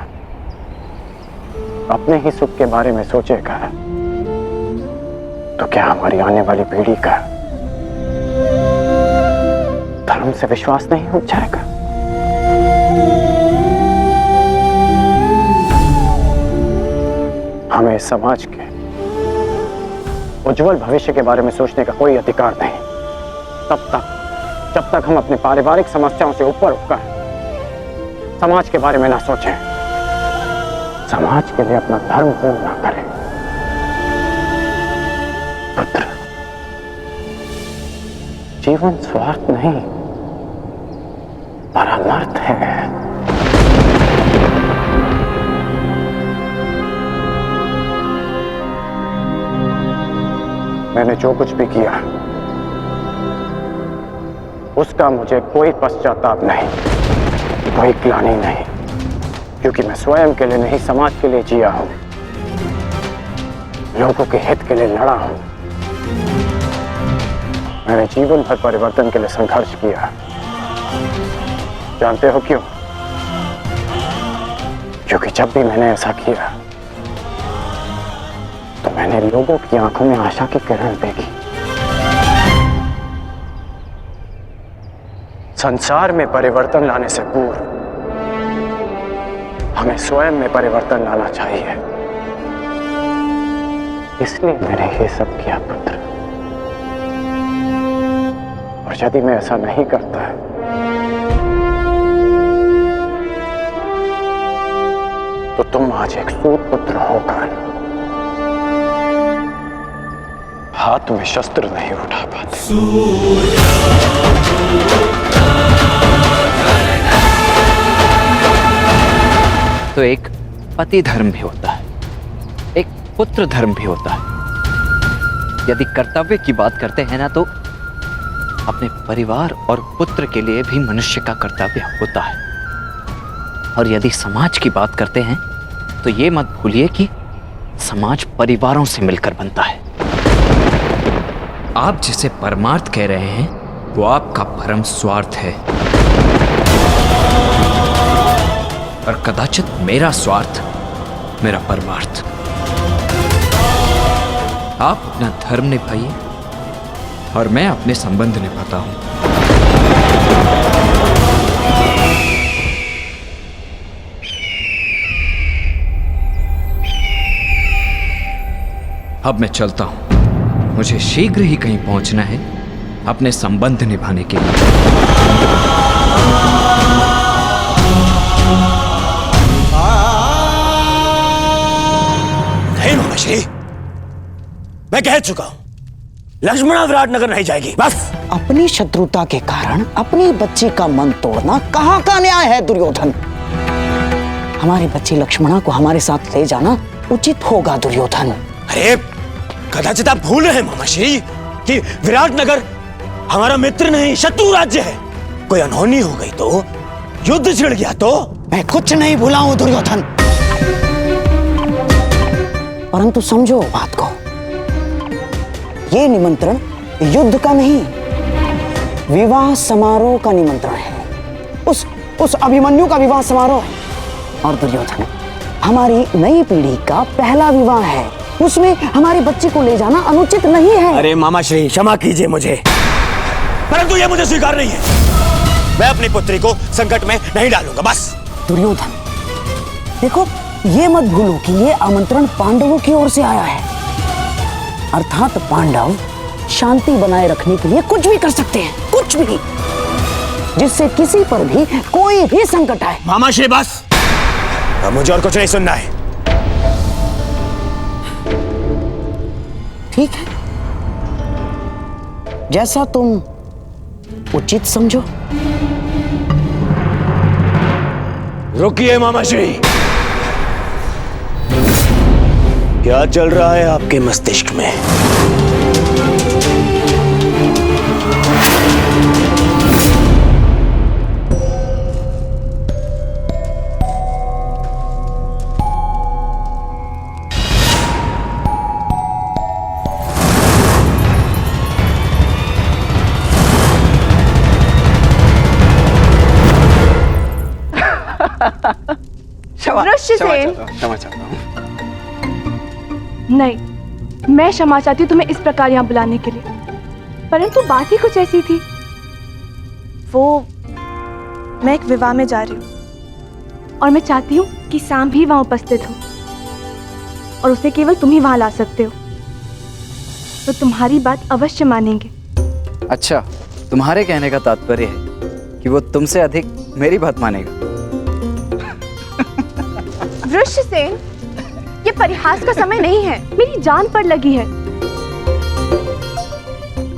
अपने ही सुख के बारे में सोचेगा, तो क्या हमारी आने वाली पीढ़ी का धर्म से विश्वास नहीं उठ जाएगा? हमें इस समाज के उज्जवल भविष्य के बारे में सोचने का कोई अधिकार नहीं जब तक हम अपने पारिवारिक समस्याओं से ऊपर उठकर समाज के बारे में ना सोचें, समाज के लिए अपना धर्म पूर्ण ना करें। पुत्र, जीवन स्वार्थ नहीं परमार्थ है। मैंने जो कुछ भी किया उसका मुझे कोई पश्चाताप नहीं, कोई ग्लानि नहीं, क्योंकि मैं स्वयं के लिए नहीं समाज के लिए जिया हूं, लोगों के हित के लिए लड़ा हूं। मैंने जीवन भर परिवर्तन के लिए संघर्ष किया। जानते हो क्यों? क्योंकि जब भी मैंने ऐसा किया तो मैंने लोगों की आंखों में आशा की किरण देखी। संसार में परिवर्तन लाने से पूर्व हमें स्वयं में परिवर्तन लाना चाहिए। इसलिए मैंने ये सब किया पुत्र। और यदि मैं ऐसा नहीं करता तो तुम आज एक सूत पुत्र होकर हाथ में शस्त्र नहीं उठा पाते। तो एक पति धर्म भी होता है, एक पुत्र धर्म भी होता है। यदि कर्तव्य की बात करते हैं ना, तो अपने परिवार और पुत्र के लिए भी मनुष्य का कर्तव्य होता है। और यदि समाज की बात करते हैं तो ये मत भूलिए कि समाज परिवारों से मिलकर बनता है। आप जिसे परमार्थ कह रहे हैं वो आपका परम स्वार्थ है, और कदाचित मेरा स्वार्थ मेरा परमार्थ। आप अपना धर्म निभाइए और मैं अपने संबंध निभाता हूं। अब मैं चलता हूं, मुझे शीघ्र ही कहीं पहुंचना है अपने संबंध निभाने के लिए। नहीं मामाश्री, मैं कह चुका हूं, लक्ष्मणा विराटनगर नहीं जाएगी। बस अपनी शत्रुता के कारण अपनी बच्ची का मन तोड़ना कहाँ का न्याय है दुर्योधन? हमारी बच्ची लक्ष्मणा को हमारे साथ ले जाना उचित होगा दुर्योधन। अरे कदाचित आप भूल रहे हैं मामाश्री कि विराटनगर हमारा मित्र नहीं शत्रु राज्य है। कोई अनहोनी हो गई तो, युद्ध छिड़ गया तो। मैं कुछ नहीं भूला हूं दुर्योधन, परंतु समझो बात को, ये निमंत्रण युद्ध का नहीं, विवाह समारोह का निमंत्रण है। उस अभिमन्यु का विवाह समारोह है। और दुर्योधन, हमारी नई पीढ़ी का पहला विवाह है, उसमें हमारी बच्ची को ले जाना अनुचित नहीं है। अरे मामाश्री क्षमा कीजिए मुझे, परंतु ये मुझे स्वीकार नहीं है। मैं अपनी पुत्री को संकट में नहीं डालूंगा। बस दुर्योधन देखो, ये मत भूलो कि ये आमंत्रण पांडवों की ओर से आया है, अर्थात पांडव शांति बनाए रखने के लिए कुछ भी कर सकते हैं, कुछ भी, जिससे किसी पर भी कोई भी संकट आए। मामाश्री बस, अब मुझे और कुछ नहीं सुनना है। ठीक है, जैसा तुम उचित समझो। रुकिए मामाश्री, क्या चल रहा है आपके मस्तिष्क में? क्षमा चाहता हूँ। नहीं, मैं क्षमा चाहती हूँ तुम्हें इस प्रकार यहाँ बुलाने के लिए, परंतु बात ही कुछ ऐसी थी। मैं एक विवाह में जा रही हूँ और मैं चाहती हूँ कि शाम भी वहाँ उपस्थित हो, और उसे केवल तुम ही वहाँ ला सकते हो, तो तुम्हारी बात अवश्य मानेंगे। अच्छा, तुम्हारे कहने का तात्पर्य है कि वो तुमसे अधिक मेरी बात मानेगा। वृषसेन, ये परिहास का समय नहीं है, मेरी जान पर लगी है।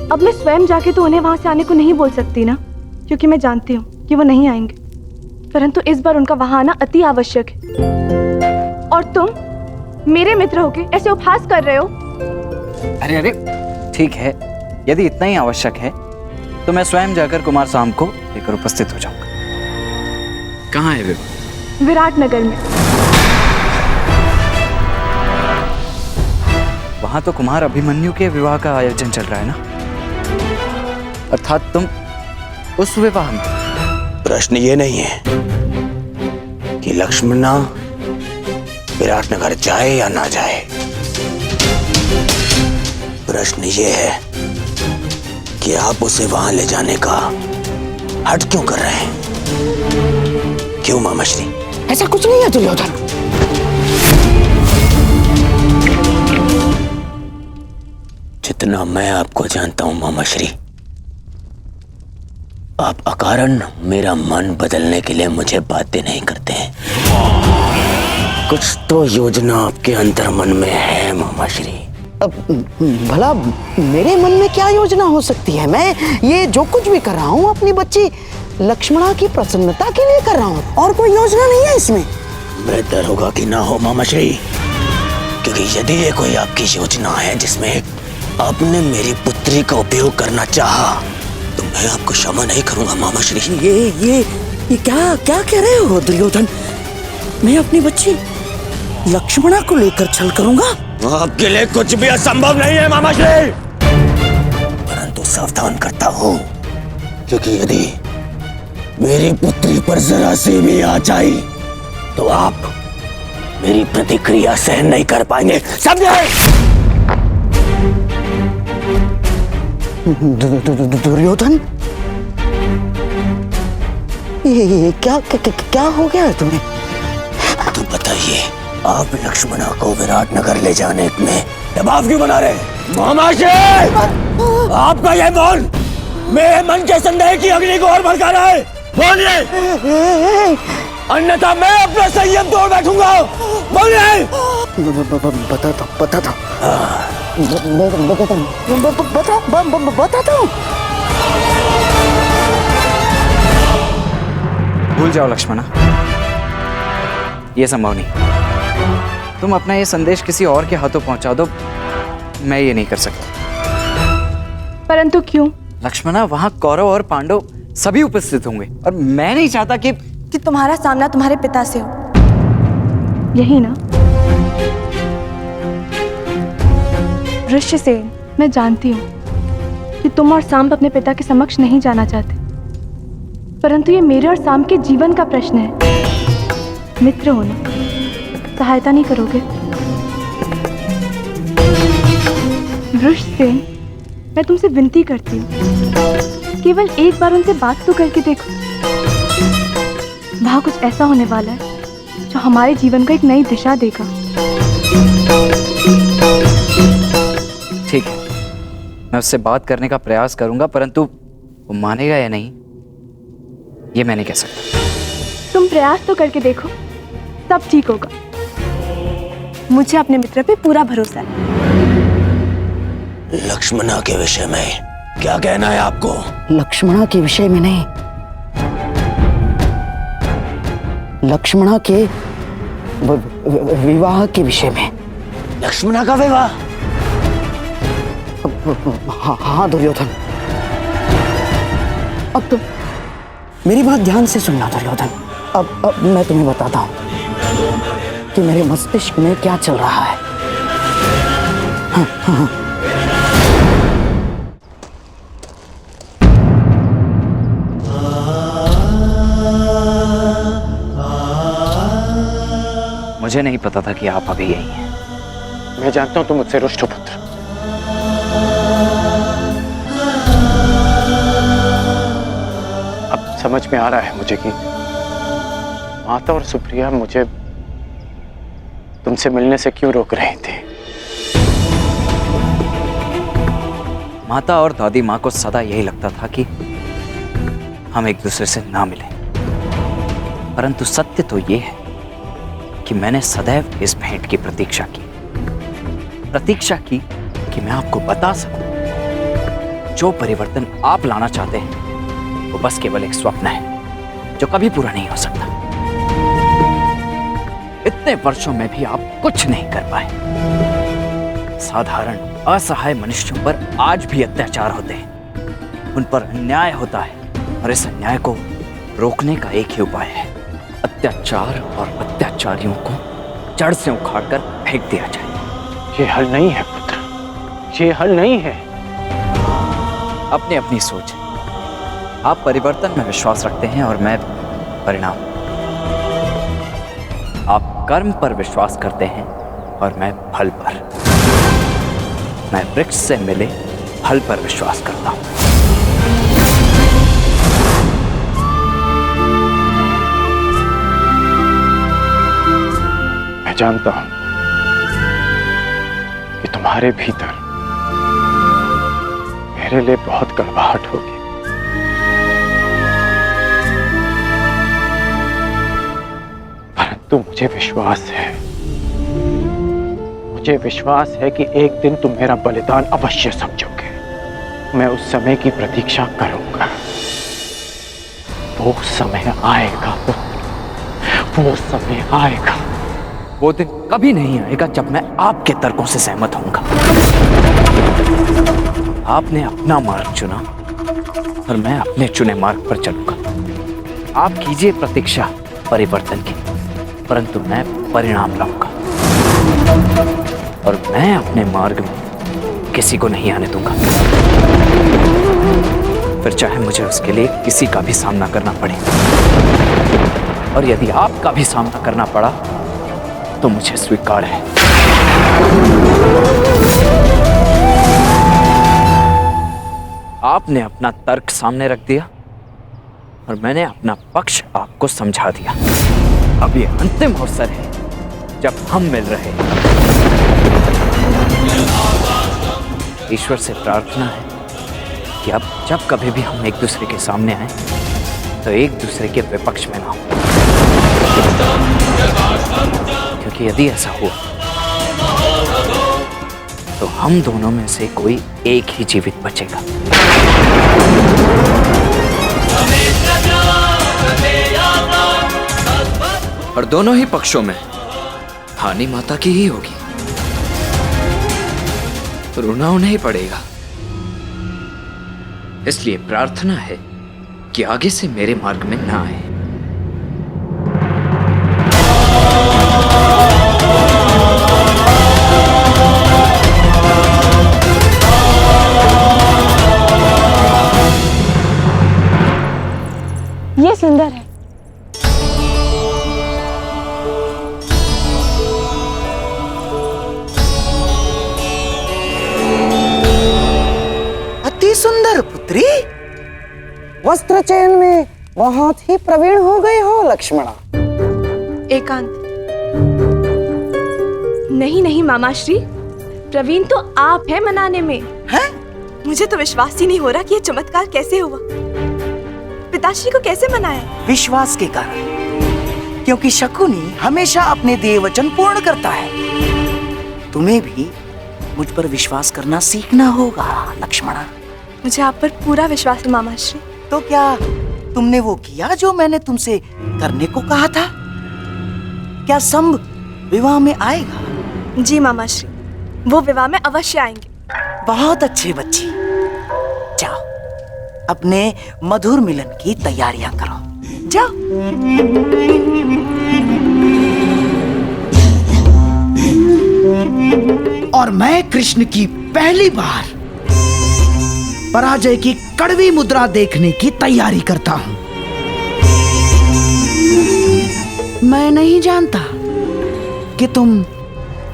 अब मैं स्वयं जाके तो उन्हें वहां से आने को नहीं बोल सकती ना, क्योंकि मैं जानती हूँ कि वो नहीं आएंगे, परंतु इस बार उनका वहां आना अति आवश्यक है। और तुम मेरे मित्र होके ऐसे उपहास कर रहे हो। अरे अरे ठीक है, यदि इतना ही आवश्यक है तो मैं स्वयं जाकर कुमार साम को लेकर उपस्थित हो जाऊंगा। कहाँ है विवाह? विराटनगर में। वहां तो कुमार अभिमन्यु के विवाह का आयोजन चल रहा है ना, अर्थात तुम उस विवाह में। प्रश्न ये नहीं है कि लक्ष्मणा विराटनगर जाए या ना जाए, प्रश्न ये है कि आप उसे वहां ले जाने का हट क्यों कर रहे हैं? क्यों मामाश्री? ऐसा कुछ नहीं है दुर्योधन। जितना मैं आपको जानता हूं मामाश्री, आप अकारण मेरा मन बदलने के लिए मुझे बातें नहीं करते हैं। कुछ तो योजना आपके अंतर मन में है मामाश्री। अब भला मेरे मन में क्या योजना हो सकती है? मैं ये जो कुछ भी कर रहा हूँ अपनी बच्ची लक्ष्मणा की प्रसन्नता के लिए कर रहा हूँ, और कोई योजना नहीं है इसमें। बेहतर होगा कि ना हो मामाश्री, क्योंकि यदि ये कोई आपकी योजना है जिसमें आपने मेरी पुत्री का उपयोग करना चाहा, तो मैं आपको क्षमा नहीं करूंगा मामाश्री। ये क्या क्या कह रहे हो दुर्योधन? मैं अपनी बच्ची लक्ष्मणा को लेकर छल करूंगा? आपके लिए कुछ भी असंभव नहीं है मामाश्री, परंतु सावधान करता हूं, क्योंकि यदि मेरी पुत्री पर जरा सी भी आँच आई तो आप मेरी प्रतिक्रिया सहन नहीं कर पाएंगे, समझे? दुर्योधन, ये क्या हो गया है तुम्हें? तो बताइए, आप लक्ष्मणा को विराटनगर ले जाने में दबाव क्यों बना रहे? मामाश्री, आपका यह मौन मेरे मन के संदेह की अग्नि को और भड़का रहा है। बोलिए, अन्यथा मैं अपना संयम तोड़ बैठूंगा। बोलिए। बताता हूँ। भूल जाओ लक्ष्मणा, ये संभव नहीं। तुम अपना ये संदेश किसी और के हाथों पहुंचा दो, मैं ये नहीं कर सकता। परंतु क्यों? लक्ष्मणा, वहां कौरव और पांडव सभी उपस्थित होंगे और मैं नहीं चाहता कि तुम्हारा सामना तुम्हारे पिता से हो, यही ना? ऋष्यसेन, मैं जानती हूँ कि तुम और सांब अपने पिता के समक्ष नहीं जाना चाहते, परंतु ये मेरे और सांब के जीवन का प्रश्न है। मित्र होने सहायता नहीं करोगे? ऋष्यसेन, मैं तुमसे विनती करती हूँ, केवल एक बार उनसे बात तो करके देखो। वहाँ कुछ ऐसा होने वाला है जो हमारे जीवन को एक नई दिशा देगा। ठीक है, मैं उससे बात करने का प्रयास करूंगा, परंतु वो मानेगा या नहीं ये मैं नहीं कह सकता। तुम प्रयास तो करके देखो, सब ठीक होगा। मुझे अपने मित्र पे पूरा भरोसा है। लक्ष्मणा के विषय में क्या कहना है आपको? लक्ष्मणा के विषय में नहीं, लक्ष्मणा के विवाह के विषय में। लक्ष्मणा का विवाह? हाँ दुर्योधन, अब तुम मेरी बात ध्यान से सुनना दुर्योधन। अब मैं तुम्हें बताता हूँ कि मेरे मस्तिष्क में क्या चल रहा है। हाँ। मुझे नहीं पता था कि आप अभी यही हैं। मैं जानता हूं तुम मुझसे रुष्ट हो पुत्र। अब समझ में आ रहा है मुझे कि माता और सुप्रिया मुझे तुमसे मिलने से क्यों रोक रहे थे। माता और दादी माँ को सदा यही लगता था कि हम एक दूसरे से ना मिलें, परंतु सत्य तो ये है कि मैंने सदैव इस भेंट की प्रतीक्षा की कि मैं आपको बता सकूं जो परिवर्तन आप लाना चाहते हैं वो बस केवल एक स्वप्न है जो कभी पूरा नहीं हो सकता। इतने वर्षों में भी आप कुछ नहीं कर पाए। साधारण असहाय मनुष्यों पर आज भी अत्याचार होते हैं, उन पर अन्याय होता है और इस अन्याय को रोकने का एक ही उपाय है, अत्याचार और अत्याचारियों को जड़ से उखाड़कर फेंक दिया जाए। ये हल नहीं है पुत्र, ये हल नहीं है। अपनी अपनी सोच है। आप परिवर्तन में विश्वास रखते हैं और मैं परिणाम। आप कर्म पर विश्वास करते हैं और मैं फल पर। मैं वृक्ष से मिले फल पर विश्वास करता हूं। मैं जानता हूं कि तुम्हारे भीतर मेरे लिए बहुत कड़वाहट होगी, परंतु मुझे विश्वास है कि एक दिन तुम मेरा बलिदान अवश्य समझोगे। मैं उस समय की प्रतीक्षा करूंगा। वो समय आएगा पुत्र, वो समय आएगा। वो दिन कभी नहीं आएगा जब मैं आपके तर्कों से सहमत होऊंगा। आपने अपना मार्ग चुना और मैं अपने चुने मार्ग पर चलूंगा। आप कीजिए प्रतीक्षा परिवर्तन की, परंतु मैं परिणाम लाऊंगा और मैं अपने मार्ग में किसी को नहीं आने दूंगा, फिर चाहे मुझे उसके लिए किसी का भी सामना करना पड़े। और यदि आपका भी सामना करना पड़ा तो मुझे स्वीकार है। आपने अपना तर्क सामने रख दिया और मैंने अपना पक्ष आपको समझा दिया। अब ये अंतिम अवसर है जब हम मिल रहे हैं। ईश्वर से प्रार्थना है कि अब जब कभी भी हम एक दूसरे के सामने आए तो एक दूसरे के विपक्ष में ना हो, क्योंकि यदि ऐसा हुआ तो हम दोनों में से कोई एक ही जीवित बचेगा। और दोनों ही पक्षों में हानि माता की ही होगी। रोना उन्हें ही पड़ेगा। इसलिए प्रार्थना है कि आगे से मेरे मार्ग में ना आए। ये सुंदर है। अति सुंदर पुत्री, वस्त्र चयन में बहुत ही प्रवीण हो गए हो लक्ष्मणा। एकांत। नहीं नहीं मामाश्री, प्रवीण तो आप है मनाने में। हैं? मुझे तो विश्वास ही नहीं हो रहा कि ये चमत्कार कैसे हुआ। पिताश्री को कैसे मनाया? विश्वास के कारण, क्योंकि शकुनी हमेशा अपने दिए वचन पूर्ण करता है। तुम्हें भी मुझ पर विश्वास करना सीखना होगा लक्ष्मणा। मुझे आप पर पूरा विश्वास है मामाश्री। तो क्या तुमने वो किया जो मैंने तुमसे करने को कहा था? क्या संभ विवाह में आएगा? जी मामाश्री, वो विवाह में अवश्य आएंगे। बहुत अच्छे बच्चे, जाओ अपने मधुर मिलन की तैयारियां करो। जाओ। और मैं कृष्ण की पहली बार पराजय की कड़वी मुद्रा देखने की तैयारी करता हूं। मैं नहीं जानता कि तुम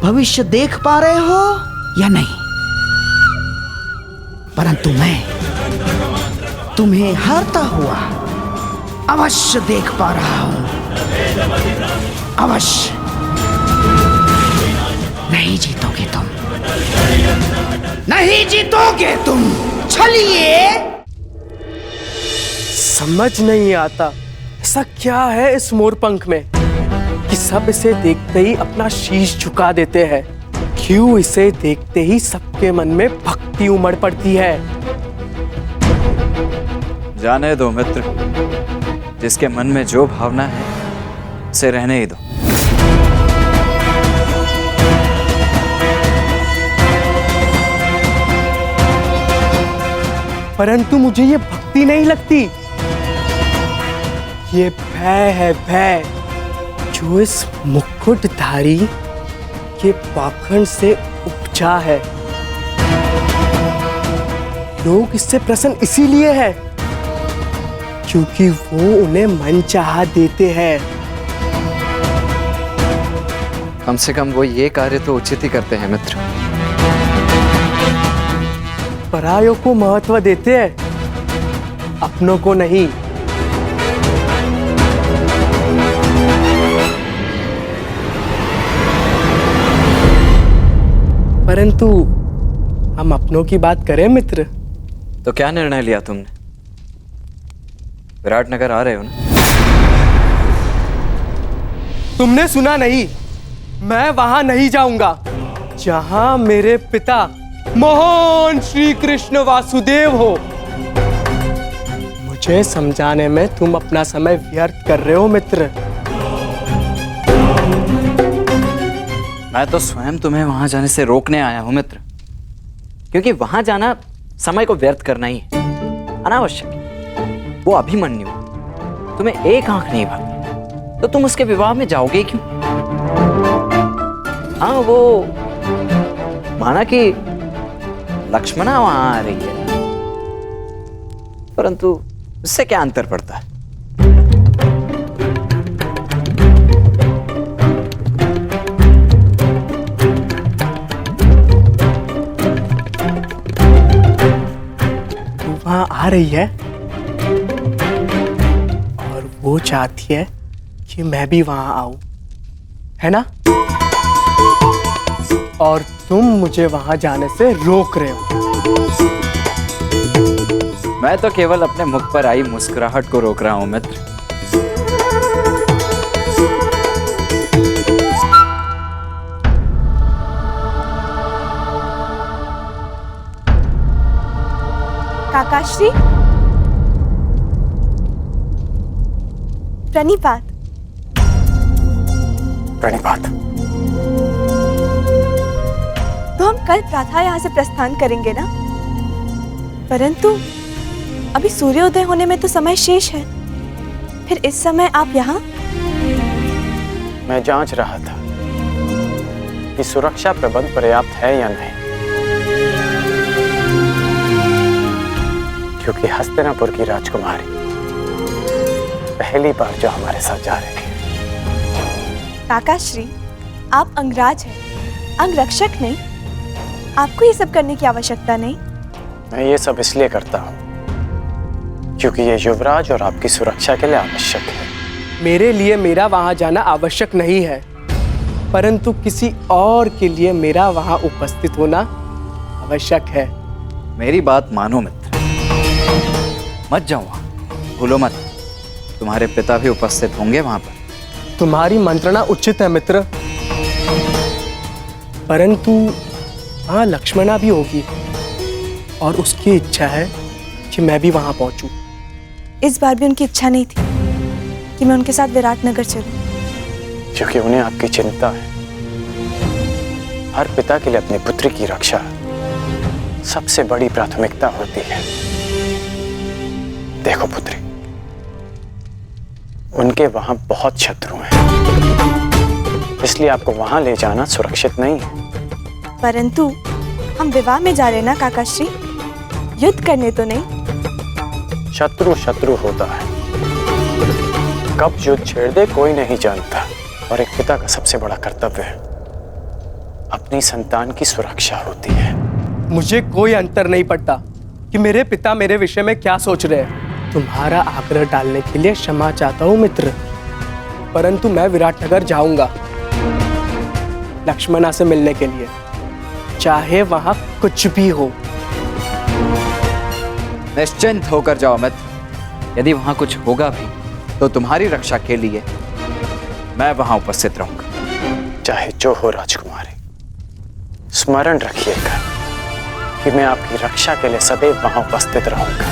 भविष्य देख पा रहे हो या नहीं, परंतु मैं तुम्हें हारता हुआ अवश्य देख पा रहा हूं। अवश्य। नहीं जीतोगे तुम, नहीं जीतोगे तुम। चलिए। समझ नहीं आता ऐसा क्या है इस मोरपंख में कि सब इसे देखते ही अपना शीश झुका देते हैं। क्यों इसे देखते ही सबके मन में भक्ति उमड़ पड़ती है। जाने दो मित्र, जिसके मन में जो भावना है उसे रहने ही दो। परंतु मुझे ये भक्ति नहीं लगती, ये भय है, भय जो इस मुकुटधारी के पाखंड से उपजा है। लोग इससे प्रसन्न इसीलिए है क्योंकि वो उन्हें मनचाहा देते हैं। कम से कम वो ये कार्य तो उचित ही करते हैं मित्र। परायों को महत्व देते हैं, अपनों को नहीं। परंतु हम अपनों की बात करें मित्र। तो क्या निर्णय लिया तुमने? विराटनगर आ रहे हो ना? तुमने सुना नहीं? मैं वहां नहीं जाऊंगा जहां मेरे पिता महान श्री कृष्ण वासुदेव हो। मुझे समझाने में तुम अपना समय व्यर्थ कर रहे हो मित्र। मैं तो स्वयं तुम्हें वहां जाने से रोकने आया हूं मित्र, क्योंकि वहां जाना समय को व्यर्थ करना ही है, अनावश्यक है। वो अभिमन्यु तुम्हें एक आंख नहीं भरती तो तुम उसके विवाह में जाओगे क्यों? हाँ, वो माना कि लक्ष्मणा वहां आ रही है, परंतु उससे क्या अंतर पड़ता है? वहां आ रही है और वो चाहती है कि मैं भी वहां आऊं, है ना? और तुम मुझे वहां जाने से रोक रहे हो। मैं तो केवल अपने मुख पर आई मुस्कुराहट को रोक रहा हूं मित्र। काकाश्री, प्रणिपात। प्रणिपात। तो हम कल प्रातः यहाँ से प्रस्थान करेंगे ना? परंतु अभी सूर्योदय होने में तो समय शेष है। फिर इस समय आप यहाँ? मैं जांच रहा था कि सुरक्षा प्रबंध पर्याप्त है या नहीं, क्योंकि हस्तिनापुर की राजकुमारी पहली बार जो हमारे साथ जा रही है। काकाश्री, आप अंगराज हैं, अंगरक्षक नहीं। आपको ये सब करने की आवश्यकता नहीं। मैं ये सब इसलिए करता हूँ क्योंकि ये युवराज और आपकी सुरक्षा के लिए आवश्यक है। मेरे लिए मेरा वहां जाना आवश्यक नहीं है, परंतु किसी और के लिए मेरा वहां उपस्थित होना आवश्यक है। मेरी बात मानो मित्र, मत जाओ वहां, भूलो मत, तुम्हारे पिता भी उपस्थित होंगे वहां पर। तुम्हारी मंत्रणा उचित है मित्र, परंतु हाँ, लक्ष्मणा भी होगी और उसकी इच्छा है कि मैं भी वहां पहुंचूं। इस बार भी उनकी इच्छा नहीं थी कि मैं उनके साथ विराटनगर चलूं, क्योंकि उन्हें आपकी चिंता है। हर पिता के लिए अपनी पुत्री की रक्षा सबसे बड़ी प्राथमिकता होती है। देखो पुत्री, उनके वहां बहुत शत्रु हैं, इसलिए आपको वहां ले जाना सुरक्षित नहीं है। परंतु हम विवाह में जा रहे ना काकाश्री, युद्ध करने तो नहीं। शत्रु शत्रु होता है, कब युद्ध छेड़ दे कोई नहीं जानता। और एक पिता का सबसे बड़ा कर्तव्य है अपनी संतान की सुरक्षा होती है। मुझे कोई अंतर नहीं पड़ता कि मेरे पिता मेरे विषय में क्या सोच रहे हैं। तुम्हारा आग्रह डालने के लिए क्षमा चाहता हूँ मित्र, परंतु मैं विराटनगर जाऊंगा लक्ष्मणा से मिलने के लिए, चाहे वहां कुछ भी हो। निश्चिंत होकर जाओ मित्र, यदि वहां कुछ होगा भी तो तुम्हारी रक्षा के लिए मैं वहां उपस्थित रहूंगा। चाहे जो हो राजकुमारी, स्मरण रखिएगा कि मैं आपकी रक्षा के लिए सदैव वहां उपस्थित रहूंगा।